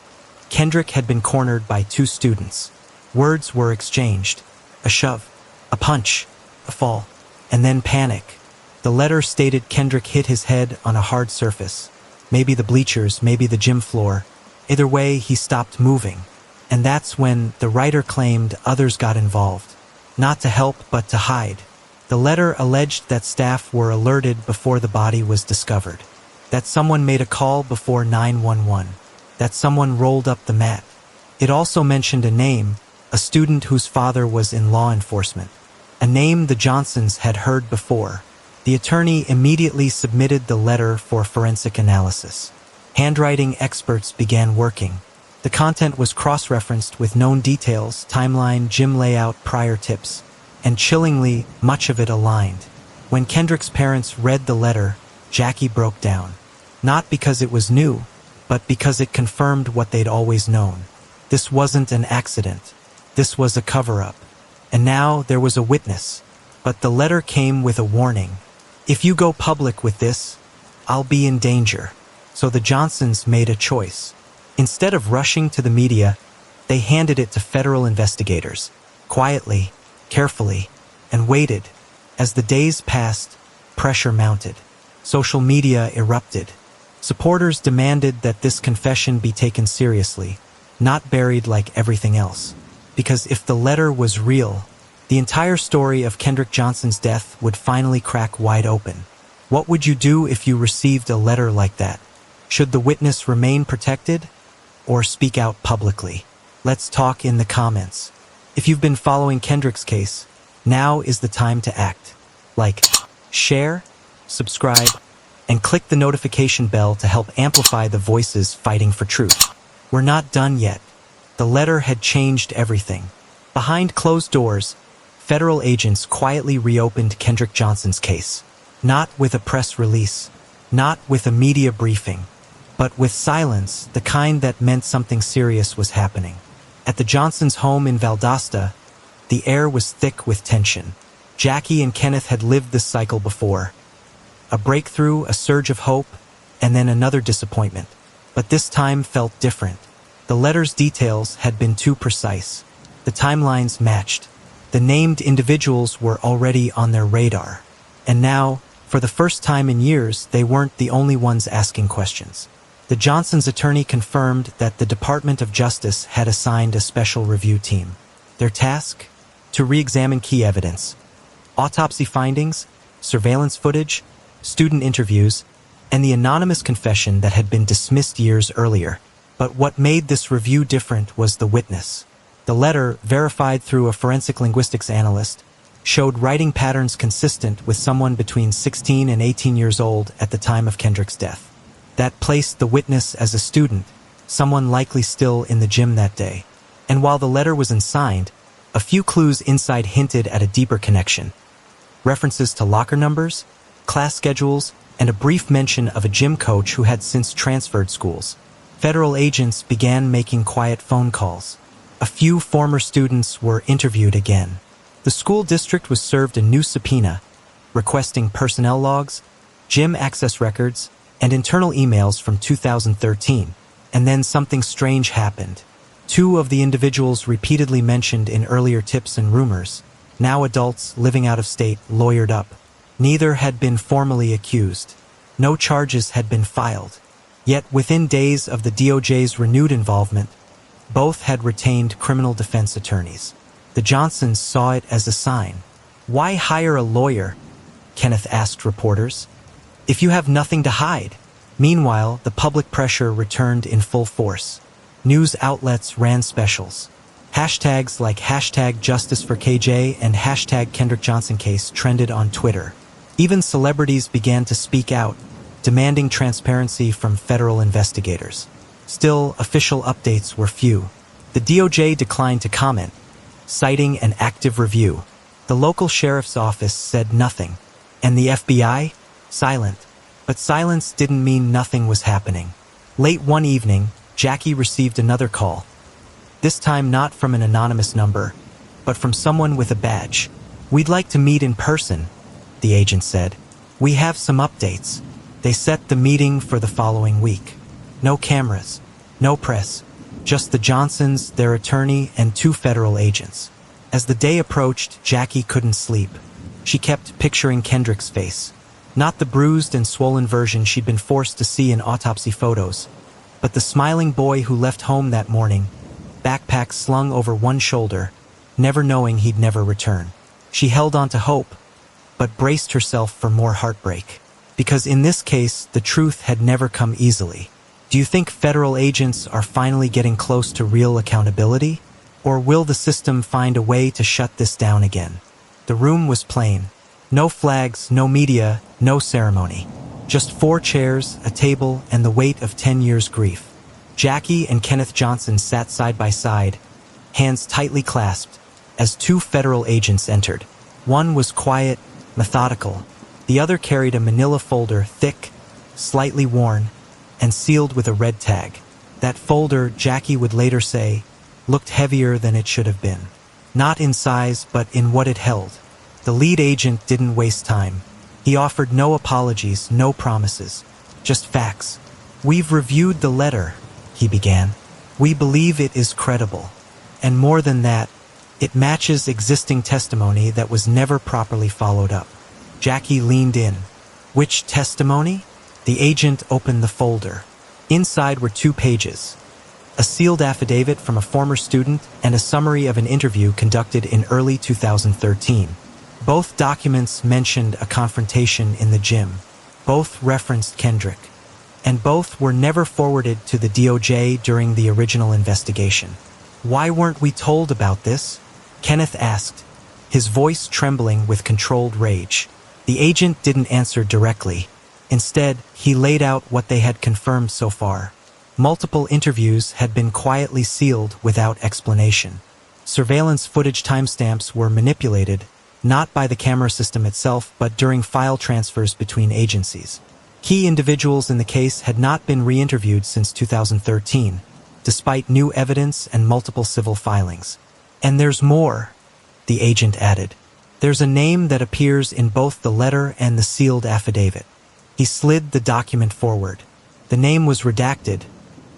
Kendrick had been cornered by two students. Words were exchanged. A shove, a punch, a fall, and then panic. The letter stated Kendrick hit his head on a hard surface. Maybe the bleachers, maybe the gym floor. Either way, he stopped moving. And that's when the writer claimed others got involved. Not to help, but to hide. The letter alleged that staff were alerted before the body was discovered. That someone made a call before 911. That someone rolled up the mat. It also mentioned a name, a student whose father was in law enforcement. A name the Johnsons had heard before. The attorney immediately submitted the letter for forensic analysis. Handwriting experts began working. The content was cross-referenced with known details, timeline, gym layout, prior tips. And chillingly, much of it aligned. When Kendrick's parents read the letter, Jackie broke down. Not because it was new, but because it confirmed what they'd always known. This wasn't an accident. This was a cover-up. And now there was a witness. But the letter came with a warning. If you go public with this, I'll be in danger. So the Johnsons made a choice. Instead of rushing to the media, they handed it to federal investigators, quietly, carefully, and waited. As the days passed, pressure mounted. Social media erupted. Supporters demanded that this confession be taken seriously, not buried like everything else. Because if the letter was real, the entire story of Kendrick Johnson's death would finally crack wide open. What would you do if you received a letter like that? Should the witness remain protected or speak out publicly? Let's talk in the comments. If you've been following Kendrick's case, now is the time to act. Like, share, subscribe, and click the notification bell to help amplify the voices fighting for truth. We're not done yet. The letter had changed everything. Behind closed doors, federal agents quietly reopened Kendrick Johnson's case. Not with a press release, not with a media briefing, but with silence, the kind that meant something serious was happening. At the Johnsons' home in Valdosta, the air was thick with tension. Jackie and Kenneth had lived this cycle before. A breakthrough, a surge of hope, and then another disappointment. But this time felt different. The letter's details had been too precise. The timelines matched. The named individuals were already on their radar. And now, for the first time in years, they weren't the only ones asking questions. The Johnsons' attorney confirmed that the Department of Justice had assigned a special review team. Their task? To re-examine key evidence. Autopsy findings, surveillance footage, student interviews, and the anonymous confession that had been dismissed years earlier. But what made this review different was the witness. The letter, verified through a forensic linguistics analyst, showed writing patterns consistent with someone between 16 and 18 years old at the time of Kendrick's death. That placed the witness as a student, someone likely still in the gym that day. And while the letter was unsigned, a few clues inside hinted at a deeper connection. References to locker numbers, class schedules, and a brief mention of a gym coach who had since transferred schools. Federal agents began making quiet phone calls. A few former students were interviewed again. The school district was served a new subpoena, requesting personnel logs, gym access records, and internal emails from 2013. And then something strange happened. Two of the individuals repeatedly mentioned in earlier tips and rumors, now adults living out of state, lawyered up. Neither had been formally accused. No charges had been filed. Yet within days of the DOJ's renewed involvement, both had retained criminal defense attorneys. The Johnsons saw it as a sign. Why hire a lawyer? Kenneth asked reporters. If you have nothing to hide. Meanwhile, the public pressure returned in full force. News outlets ran specials. Hashtags like #JusticeForKJ and #KendrickJohnsonCase trended on Twitter. Even celebrities began to speak out, demanding transparency from federal investigators. Still, official updates were few. The DOJ declined to comment, citing an active review. The local sheriff's office said nothing. And the FBI? Silent. But silence didn't mean nothing was happening. Late one evening, Jackie received another call. This time not from an anonymous number, but from someone with a badge. "We'd like to meet in person," the agent said. "We have some updates." They set the meeting for the following week. No cameras, no press, just the Johnsons, their attorney, and two federal agents. As the day approached, Jackie couldn't sleep. She kept picturing Kendrick's face. Not the bruised and swollen version she'd been forced to see in autopsy photos, but the smiling boy who left home that morning, backpack slung over one shoulder, never knowing he'd never return. She held on to hope, but braced herself for more heartbreak. Because in this case, the truth had never come easily. Do you think federal agents are finally getting close to real accountability? Or will the system find a way to shut this down again? The room was plain. No flags, no media, no ceremony. Just 4 chairs, a table, and the weight of 10 years' grief. Jackie and Kenneth Johnson sat side by side, hands tightly clasped, as 2 federal agents entered. One was quiet, methodical. The other carried a manila folder, thick, slightly worn, and sealed with a red tag. That folder, Jackie would later say, looked heavier than it should have been. Not in size, but in what it held. The lead agent didn't waste time. He offered no apologies, no promises, just facts. "We've reviewed the letter," he began. "We believe it is credible. And more than that, it matches existing testimony that was never properly followed up." Jackie leaned in. "Which testimony?" The agent opened the folder. Inside were 2 pages. A sealed affidavit from a former student and a summary of an interview conducted in early 2013. Both documents mentioned a confrontation in the gym. Both referenced Kendrick. And both were never forwarded to the DOJ during the original investigation. "Why weren't we told about this?" Kenneth asked, his voice trembling with controlled rage. The agent didn't answer directly. Instead, he laid out what they had confirmed so far. Multiple interviews had been quietly sealed without explanation. Surveillance footage timestamps were manipulated, not by the camera system itself, but during file transfers between agencies. Key individuals in the case had not been re-interviewed since 2013, despite new evidence and multiple civil filings. "And there's more," the agent added. "There's a name that appears in both the letter and the sealed affidavit." He slid the document forward. The name was redacted,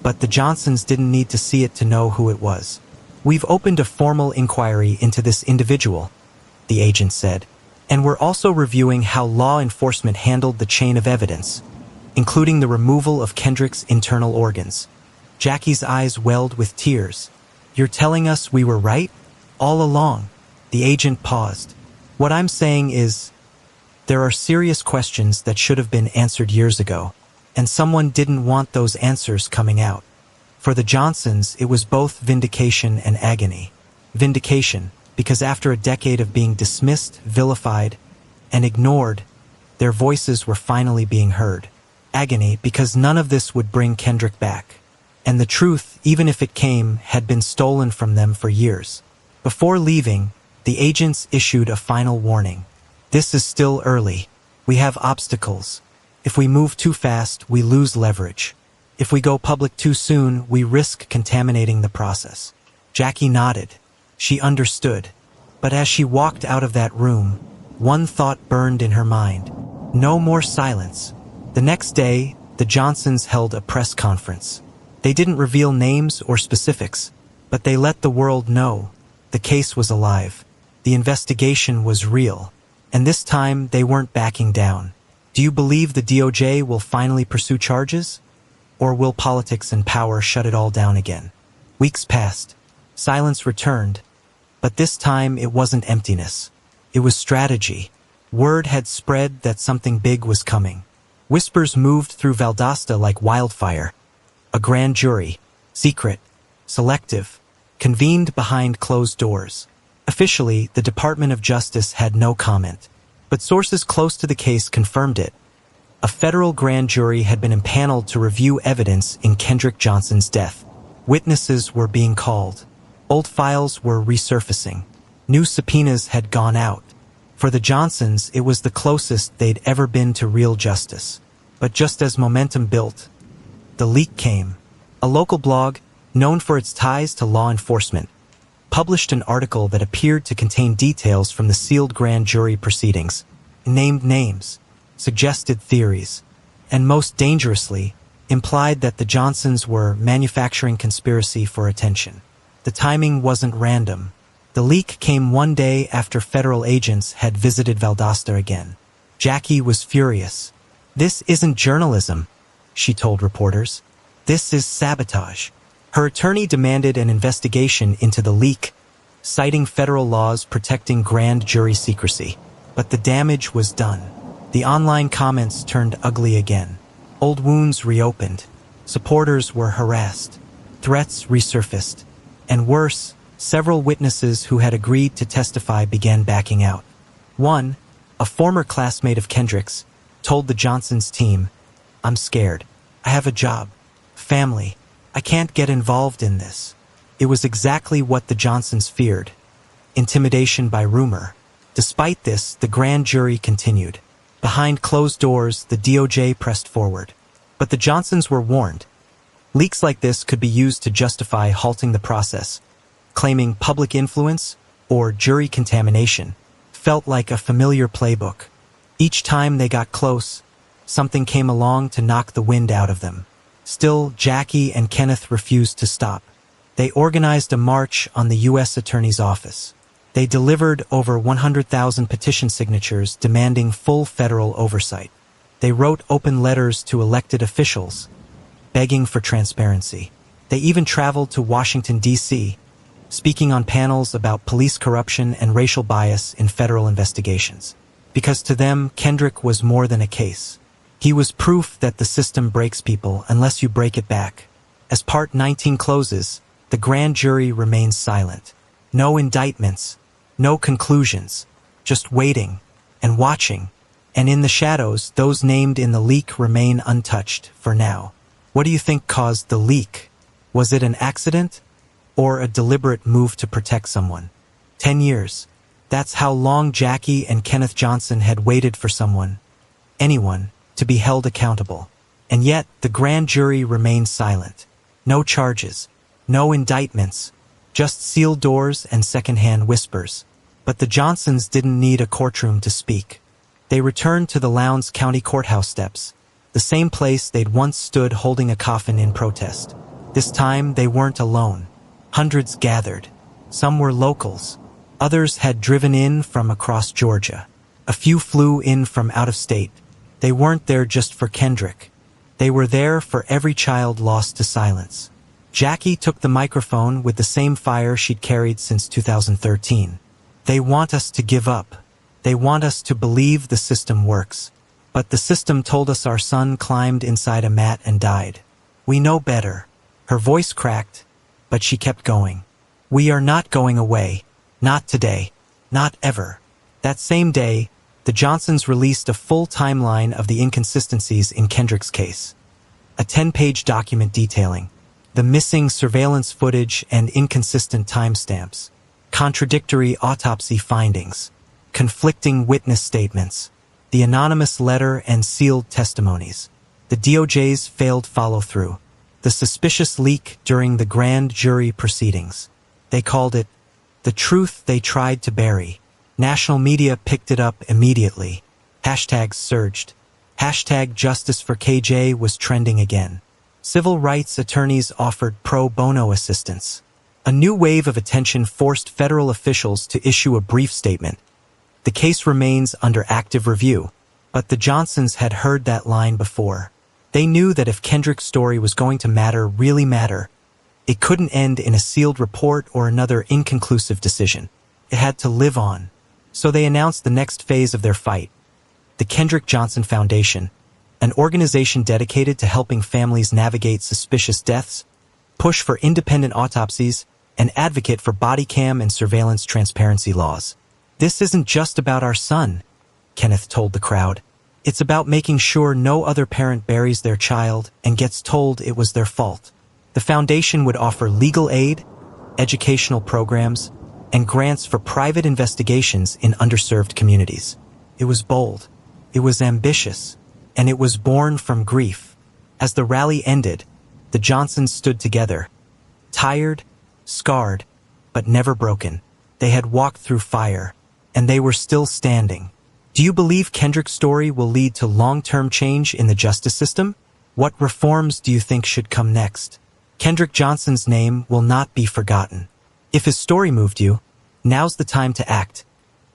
but the Johnsons didn't need to see it to know who it was. "We've opened a formal inquiry into this individual," the agent said, "and we're also reviewing how law enforcement handled the chain of evidence, including the removal of Kendrick's internal organs." Jackie's eyes welled with tears. "You're telling us we were right? All along?" The agent paused. "What I'm saying is, there are serious questions that should have been answered years ago, and someone didn't want those answers coming out. For the Johnsons, it was both vindication and agony. Vindication, because after a decade of being dismissed, vilified, and ignored, their voices were finally being heard. Agony, because none of this would bring Kendrick back. And the truth, even if it came, had been stolen from them for years. Before leaving, the agents issued a final warning. "This is still early. We have obstacles. If we move too fast, we lose leverage. If we go public too soon, we risk contaminating the process." Jackie nodded. She understood. But as she walked out of that room, one thought burned in her mind. No more silence. The next day, the Johnsons held a press conference. They didn't reveal names or specifics, but they let the world know the case was alive. The investigation was real. And this time, they weren't backing down. "Do you believe the DOJ will finally pursue charges? Or will politics and power shut it all down again?" Weeks passed. Silence returned. But this time, it wasn't emptiness. It was strategy. Word had spread that something big was coming. Whispers moved through Valdosta like wildfire. A grand jury, secret, selective, convened behind closed doors. Officially, the Department of Justice had no comment, but sources close to the case confirmed it. A federal grand jury had been impaneled to review evidence in Kendrick Johnson's death. Witnesses were being called. Old files were resurfacing. New subpoenas had gone out. For the Johnsons, it was the closest they'd ever been to real justice. But just as momentum built, the leak came. A local blog, known for its ties to law enforcement, published an article that appeared to contain details from the sealed grand jury proceedings, named names, suggested theories, and most dangerously, implied that the Johnsons were manufacturing conspiracy for attention. The timing wasn't random. The leak came one day after federal agents had visited Valdosta again. Jackie was furious. "This isn't journalism," she told reporters. "This is sabotage." Her attorney demanded an investigation into the leak, citing federal laws protecting grand jury secrecy. But the damage was done. The online comments turned ugly again. Old wounds reopened. Supporters were harassed. Threats resurfaced. And worse, several witnesses who had agreed to testify began backing out. One, a former classmate of Kendrick's, told the Johnsons team, "I'm scared. I have a job, family. I can't get involved in this." It was exactly what the Johnsons feared. Intimidation by rumor. Despite this, the grand jury continued. Behind closed doors, the DOJ pressed forward. But the Johnsons were warned. Leaks like this could be used to justify halting the process, claiming public influence or jury contamination. felt like a familiar playbook. Each time they got close, something came along to knock the wind out of them. Still, Jackie and Kenneth refused to stop. They organized a march on the U.S. Attorney's Office. They delivered over 100,000 petition signatures demanding full federal oversight. They wrote open letters to elected officials, begging for transparency. They even traveled to Washington, D.C., speaking on panels about police corruption and racial bias in federal investigations. Because to them, Kendrick was more than a case. He was proof that the system breaks people unless you break it back. As Part 19 closes, the grand jury remains silent. No indictments, no conclusions, just waiting and watching. And in the shadows, those named in the leak remain untouched for now. What do you think caused the leak? Was it an accident or a deliberate move to protect someone? 10 years. That's how long Jackie and Kenneth Johnson had waited for someone, anyone, to be held accountable. And yet, the grand jury remained silent. No charges, no indictments, just sealed doors and secondhand whispers. But the Johnsons didn't need a courtroom to speak. They returned to the Lowndes County Courthouse steps, the same place they'd once stood holding a coffin in protest. This time, they weren't alone. Hundreds gathered. Some were locals. Others had driven in from across Georgia. A few flew in from out of state. They weren't there just for Kendrick. They were there for every child lost to silence. Jackie took the microphone with the same fire she'd carried since 2013. They want us to give up. They want us to believe the system works. But the system told us our son climbed inside a mat and died. We know better. Her voice cracked, but she kept going. We are not going away. Not today. Not ever. That same day, the Johnsons released a full timeline of the inconsistencies in Kendrick's case. A 10-page document detailing the missing surveillance footage and inconsistent timestamps, contradictory autopsy findings, conflicting witness statements, the anonymous letter and sealed testimonies, the DOJ's failed follow-through, the suspicious leak during the grand jury proceedings. They called it the truth they tried to bury. National media picked it up immediately. Hashtags surged. Hashtag Justice for KJ was trending again. Civil rights attorneys offered pro bono assistance. A new wave of attention forced federal officials to issue a brief statement. The case remains under active review, but the Johnsons had heard that line before. They knew that if Kendrick's story was going to really matter, it couldn't end in a sealed report or another inconclusive decision. It had to live on. So they announced the next phase of their fight. The Kendrick Johnson Foundation, an organization dedicated to helping families navigate suspicious deaths, push for independent autopsies, and advocate for body cam and surveillance transparency laws. This isn't just about our son, Kenneth told the crowd. It's about making sure no other parent buries their child and gets told it was their fault. The foundation would offer legal aid, educational programs, and grants for private investigations in underserved communities. It was bold, it was ambitious, and it was born from grief. As the rally ended, the Johnsons stood together, tired, scarred, but never broken. They had walked through fire, and they were still standing. Do you believe Kendrick's story will lead to long-term change in the justice system? What reforms do you think should come next? Kendrick Johnson's name will not be forgotten. If his story moved you, now's the time to act.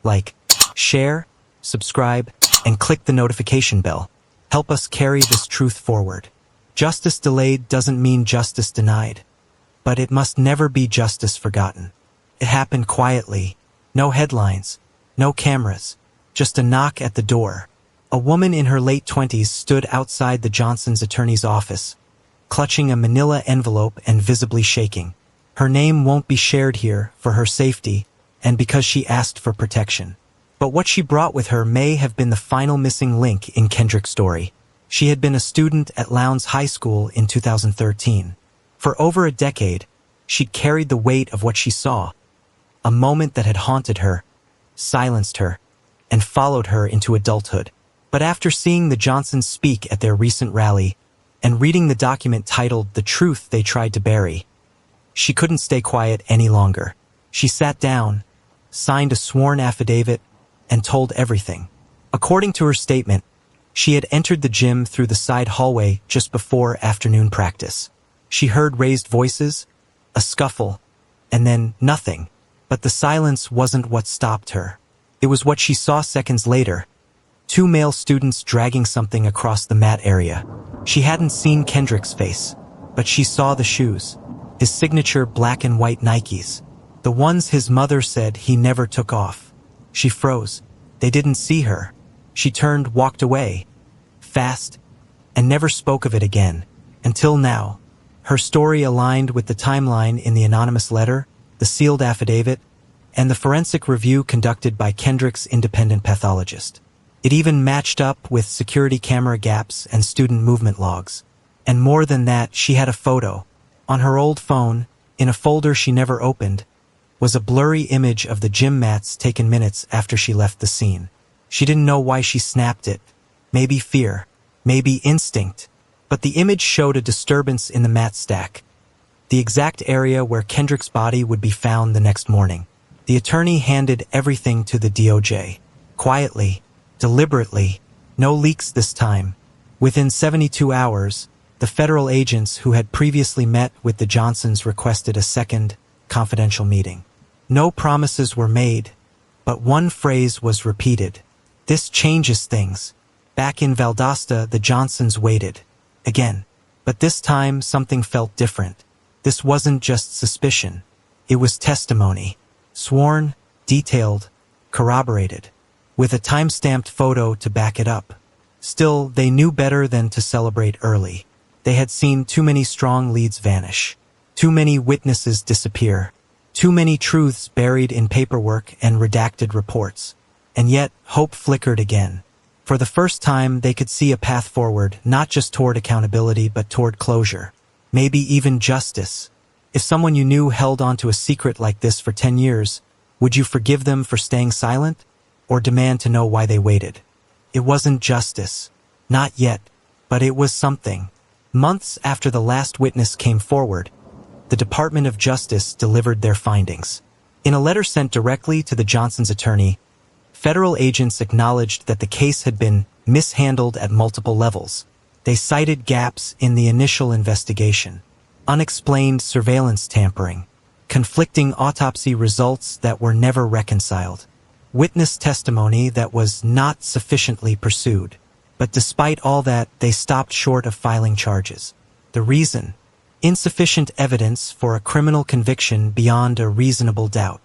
Like, share, subscribe, and click the notification bell. Help us carry this truth forward. Justice delayed doesn't mean justice denied. But it must never be justice forgotten. It happened quietly. No headlines. No cameras. Just a knock at the door. A woman in her late 20s stood outside the Johnsons' attorney's office, clutching a manila envelope and visibly shaking. Her name won't be shared here for her safety and because she asked for protection. But what she brought with her may have been the final missing link in Kendrick's story. She had been a student at Lowndes High School in 2013. For over a decade, she'd carried the weight of what she saw, a moment that had haunted her, silenced her, and followed her into adulthood. But after seeing the Johnsons speak at their recent rally and reading the document titled The Truth They Tried to Bury, she couldn't stay quiet any longer. She sat down, signed a sworn affidavit, and told everything. According to her statement, she had entered the gym through the side hallway just before afternoon practice. She heard raised voices, a scuffle, and then nothing. But the silence wasn't what stopped her. It was what she saw seconds later. Two male students dragging something across the mat area. She hadn't seen Kendrick's face, but she saw the shoes. His signature black and white Nikes. The ones his mother said he never took off. She froze. They didn't see her. She turned, walked away, fast, and never spoke of it again. Until now. Her story aligned with the timeline in the anonymous letter, the sealed affidavit, and the forensic review conducted by Kendrick's independent pathologist. It even matched up with security camera gaps and student movement logs. And more than that, she had a photo. On her old phone, in a folder she never opened, was a blurry image of the gym mats taken minutes after she left the scene. She didn't know why she snapped it. Maybe fear, maybe instinct. But the image showed a disturbance in the mat stack, the exact area where Kendrick's body would be found the next morning. The attorney handed everything to the DOJ. Quietly, deliberately, no leaks this time. Within 72 hours, the federal agents who had previously met with the Johnsons requested a second, confidential meeting. No promises were made, but one phrase was repeated. This changes things. Back in Valdosta, the Johnsons waited. Again. But this time, something felt different. This wasn't just suspicion. It was testimony. Sworn, detailed, corroborated. With a time-stamped photo to back it up. Still, they knew better than to celebrate early. They had seen too many strong leads vanish. Too many witnesses disappear. Too many truths buried in paperwork and redacted reports. And yet, hope flickered again. For the first time, they could see a path forward, not just toward accountability, but toward closure. Maybe even justice. If someone you knew held onto a secret like this for 10 years, would you forgive them for staying silent? Or demand to know why they waited? It wasn't justice. Not yet. But it was something. Months after the last witness came forward, the Department of Justice delivered their findings. In a letter sent directly to the Johnsons' attorney, federal agents acknowledged that the case had been mishandled at multiple levels. They cited gaps in the initial investigation, unexplained surveillance tampering, conflicting autopsy results that were never reconciled, witness testimony that was not sufficiently pursued. But despite all that, they stopped short of filing charges. The reason? Insufficient evidence for a criminal conviction beyond a reasonable doubt.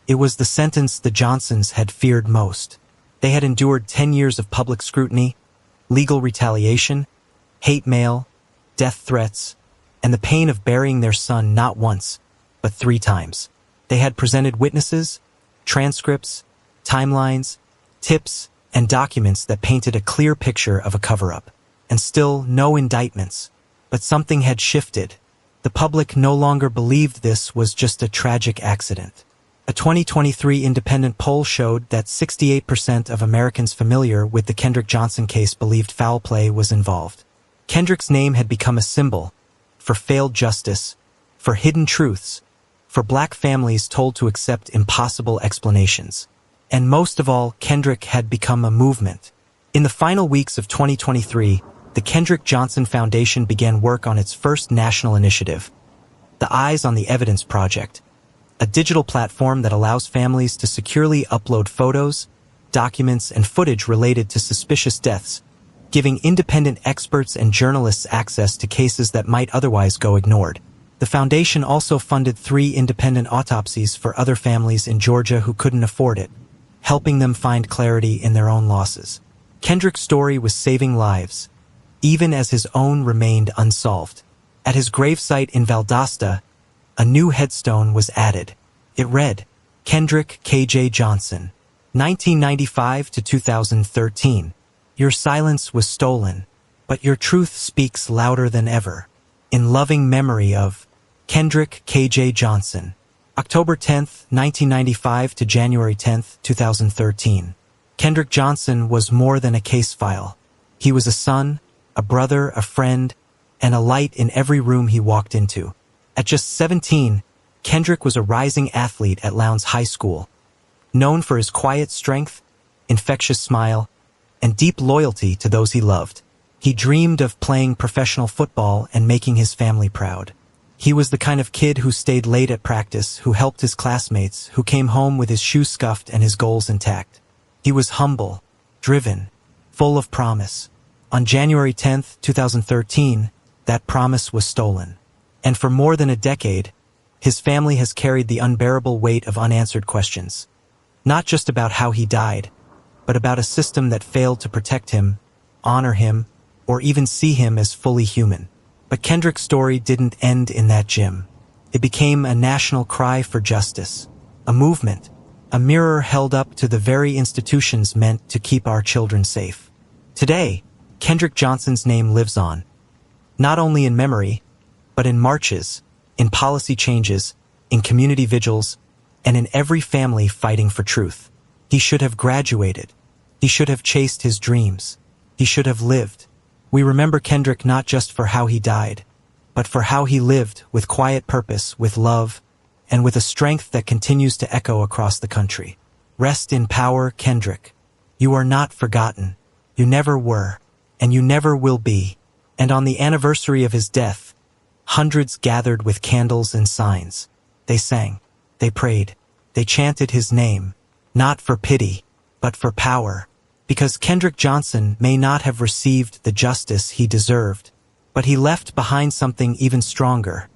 It was the sentence the Johnsons had feared most. They had endured 10 years of public scrutiny, legal retaliation, hate mail, death threats, and the pain of burying their son not once, but 3 times. They had presented witnesses, transcripts, timelines, tips, and documents that painted a clear picture of a cover-up. And still, no indictments. But something had shifted. The public no longer believed this was just a tragic accident. A 2023 independent poll showed that 68% of Americans familiar with the Kendrick Johnson case believed foul play was involved. Kendrick's name had become a symbol for failed justice, for hidden truths, for black families told to accept impossible explanations. And most of all, Kendrick had become a movement. In the final weeks of 2023, the Kendrick Johnson Foundation began work on its first national initiative, the Eyes on the Evidence Project, a digital platform that allows families to securely upload photos, documents, and footage related to suspicious deaths, giving independent experts and journalists access to cases that might otherwise go ignored. The foundation also funded 3 independent autopsies for other families in Georgia who couldn't afford it, helping them find clarity in their own losses. Kendrick's story was saving lives, even as his own remained unsolved. At his gravesite in Valdosta, a new headstone was added. It read, Kendrick K.J. Johnson, 1995 to 2013. Your silence was stolen, but your truth speaks louder than ever. In loving memory of Kendrick K.J. Johnson, October 10, 1995 to January 10, 2013. Kendrick Johnson was more than a case file. He was a son, a brother, a friend, and a light in every room he walked into. At just 17, Kendrick was a rising athlete at Lowndes High School. Known for his quiet strength, infectious smile, and deep loyalty to those he loved. He dreamed of playing professional football and making his family proud. He was the kind of kid who stayed late at practice, who helped his classmates, who came home with his shoes scuffed and his goals intact. He was humble, driven, full of promise. On January 10th, 2013, that promise was stolen. And for more than a decade, his family has carried the unbearable weight of unanswered questions. Not just about how he died, but about a system that failed to protect him, honor him, or even see him as fully human. But Kendrick's story didn't end in that gym. It became a national cry for justice, a movement, a mirror held up to the very institutions meant to keep our children safe. Today, Kendrick Johnson's name lives on, not only in memory, but in marches, in policy changes, in community vigils, and in every family fighting for truth. He should have graduated. He should have chased his dreams. He should have lived. We remember Kendrick not just for how he died, but for how he lived with quiet purpose, with love, and with a strength that continues to echo across the country. Rest in power, Kendrick. You are not forgotten. You never were, and you never will be. And on the anniversary of his death, hundreds gathered with candles and signs. They sang, they prayed, they chanted his name, not for pity, but for power. Because Kendrick Johnson may not have received the justice he deserved, but he left behind something even stronger,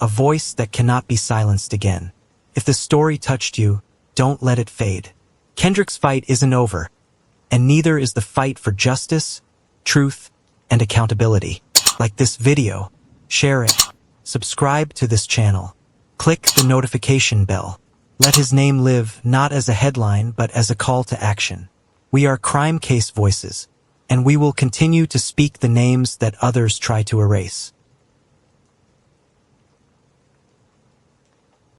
a voice that cannot be silenced again. If the story touched you, don't let it fade. Kendrick's fight isn't over, and neither is the fight for justice, truth, and accountability. Like this video, share it, subscribe to this channel, click the notification bell. Let his name live not as a headline but as a call to action. We are Crime Case Voices, and we will continue to speak the names that others try to erase.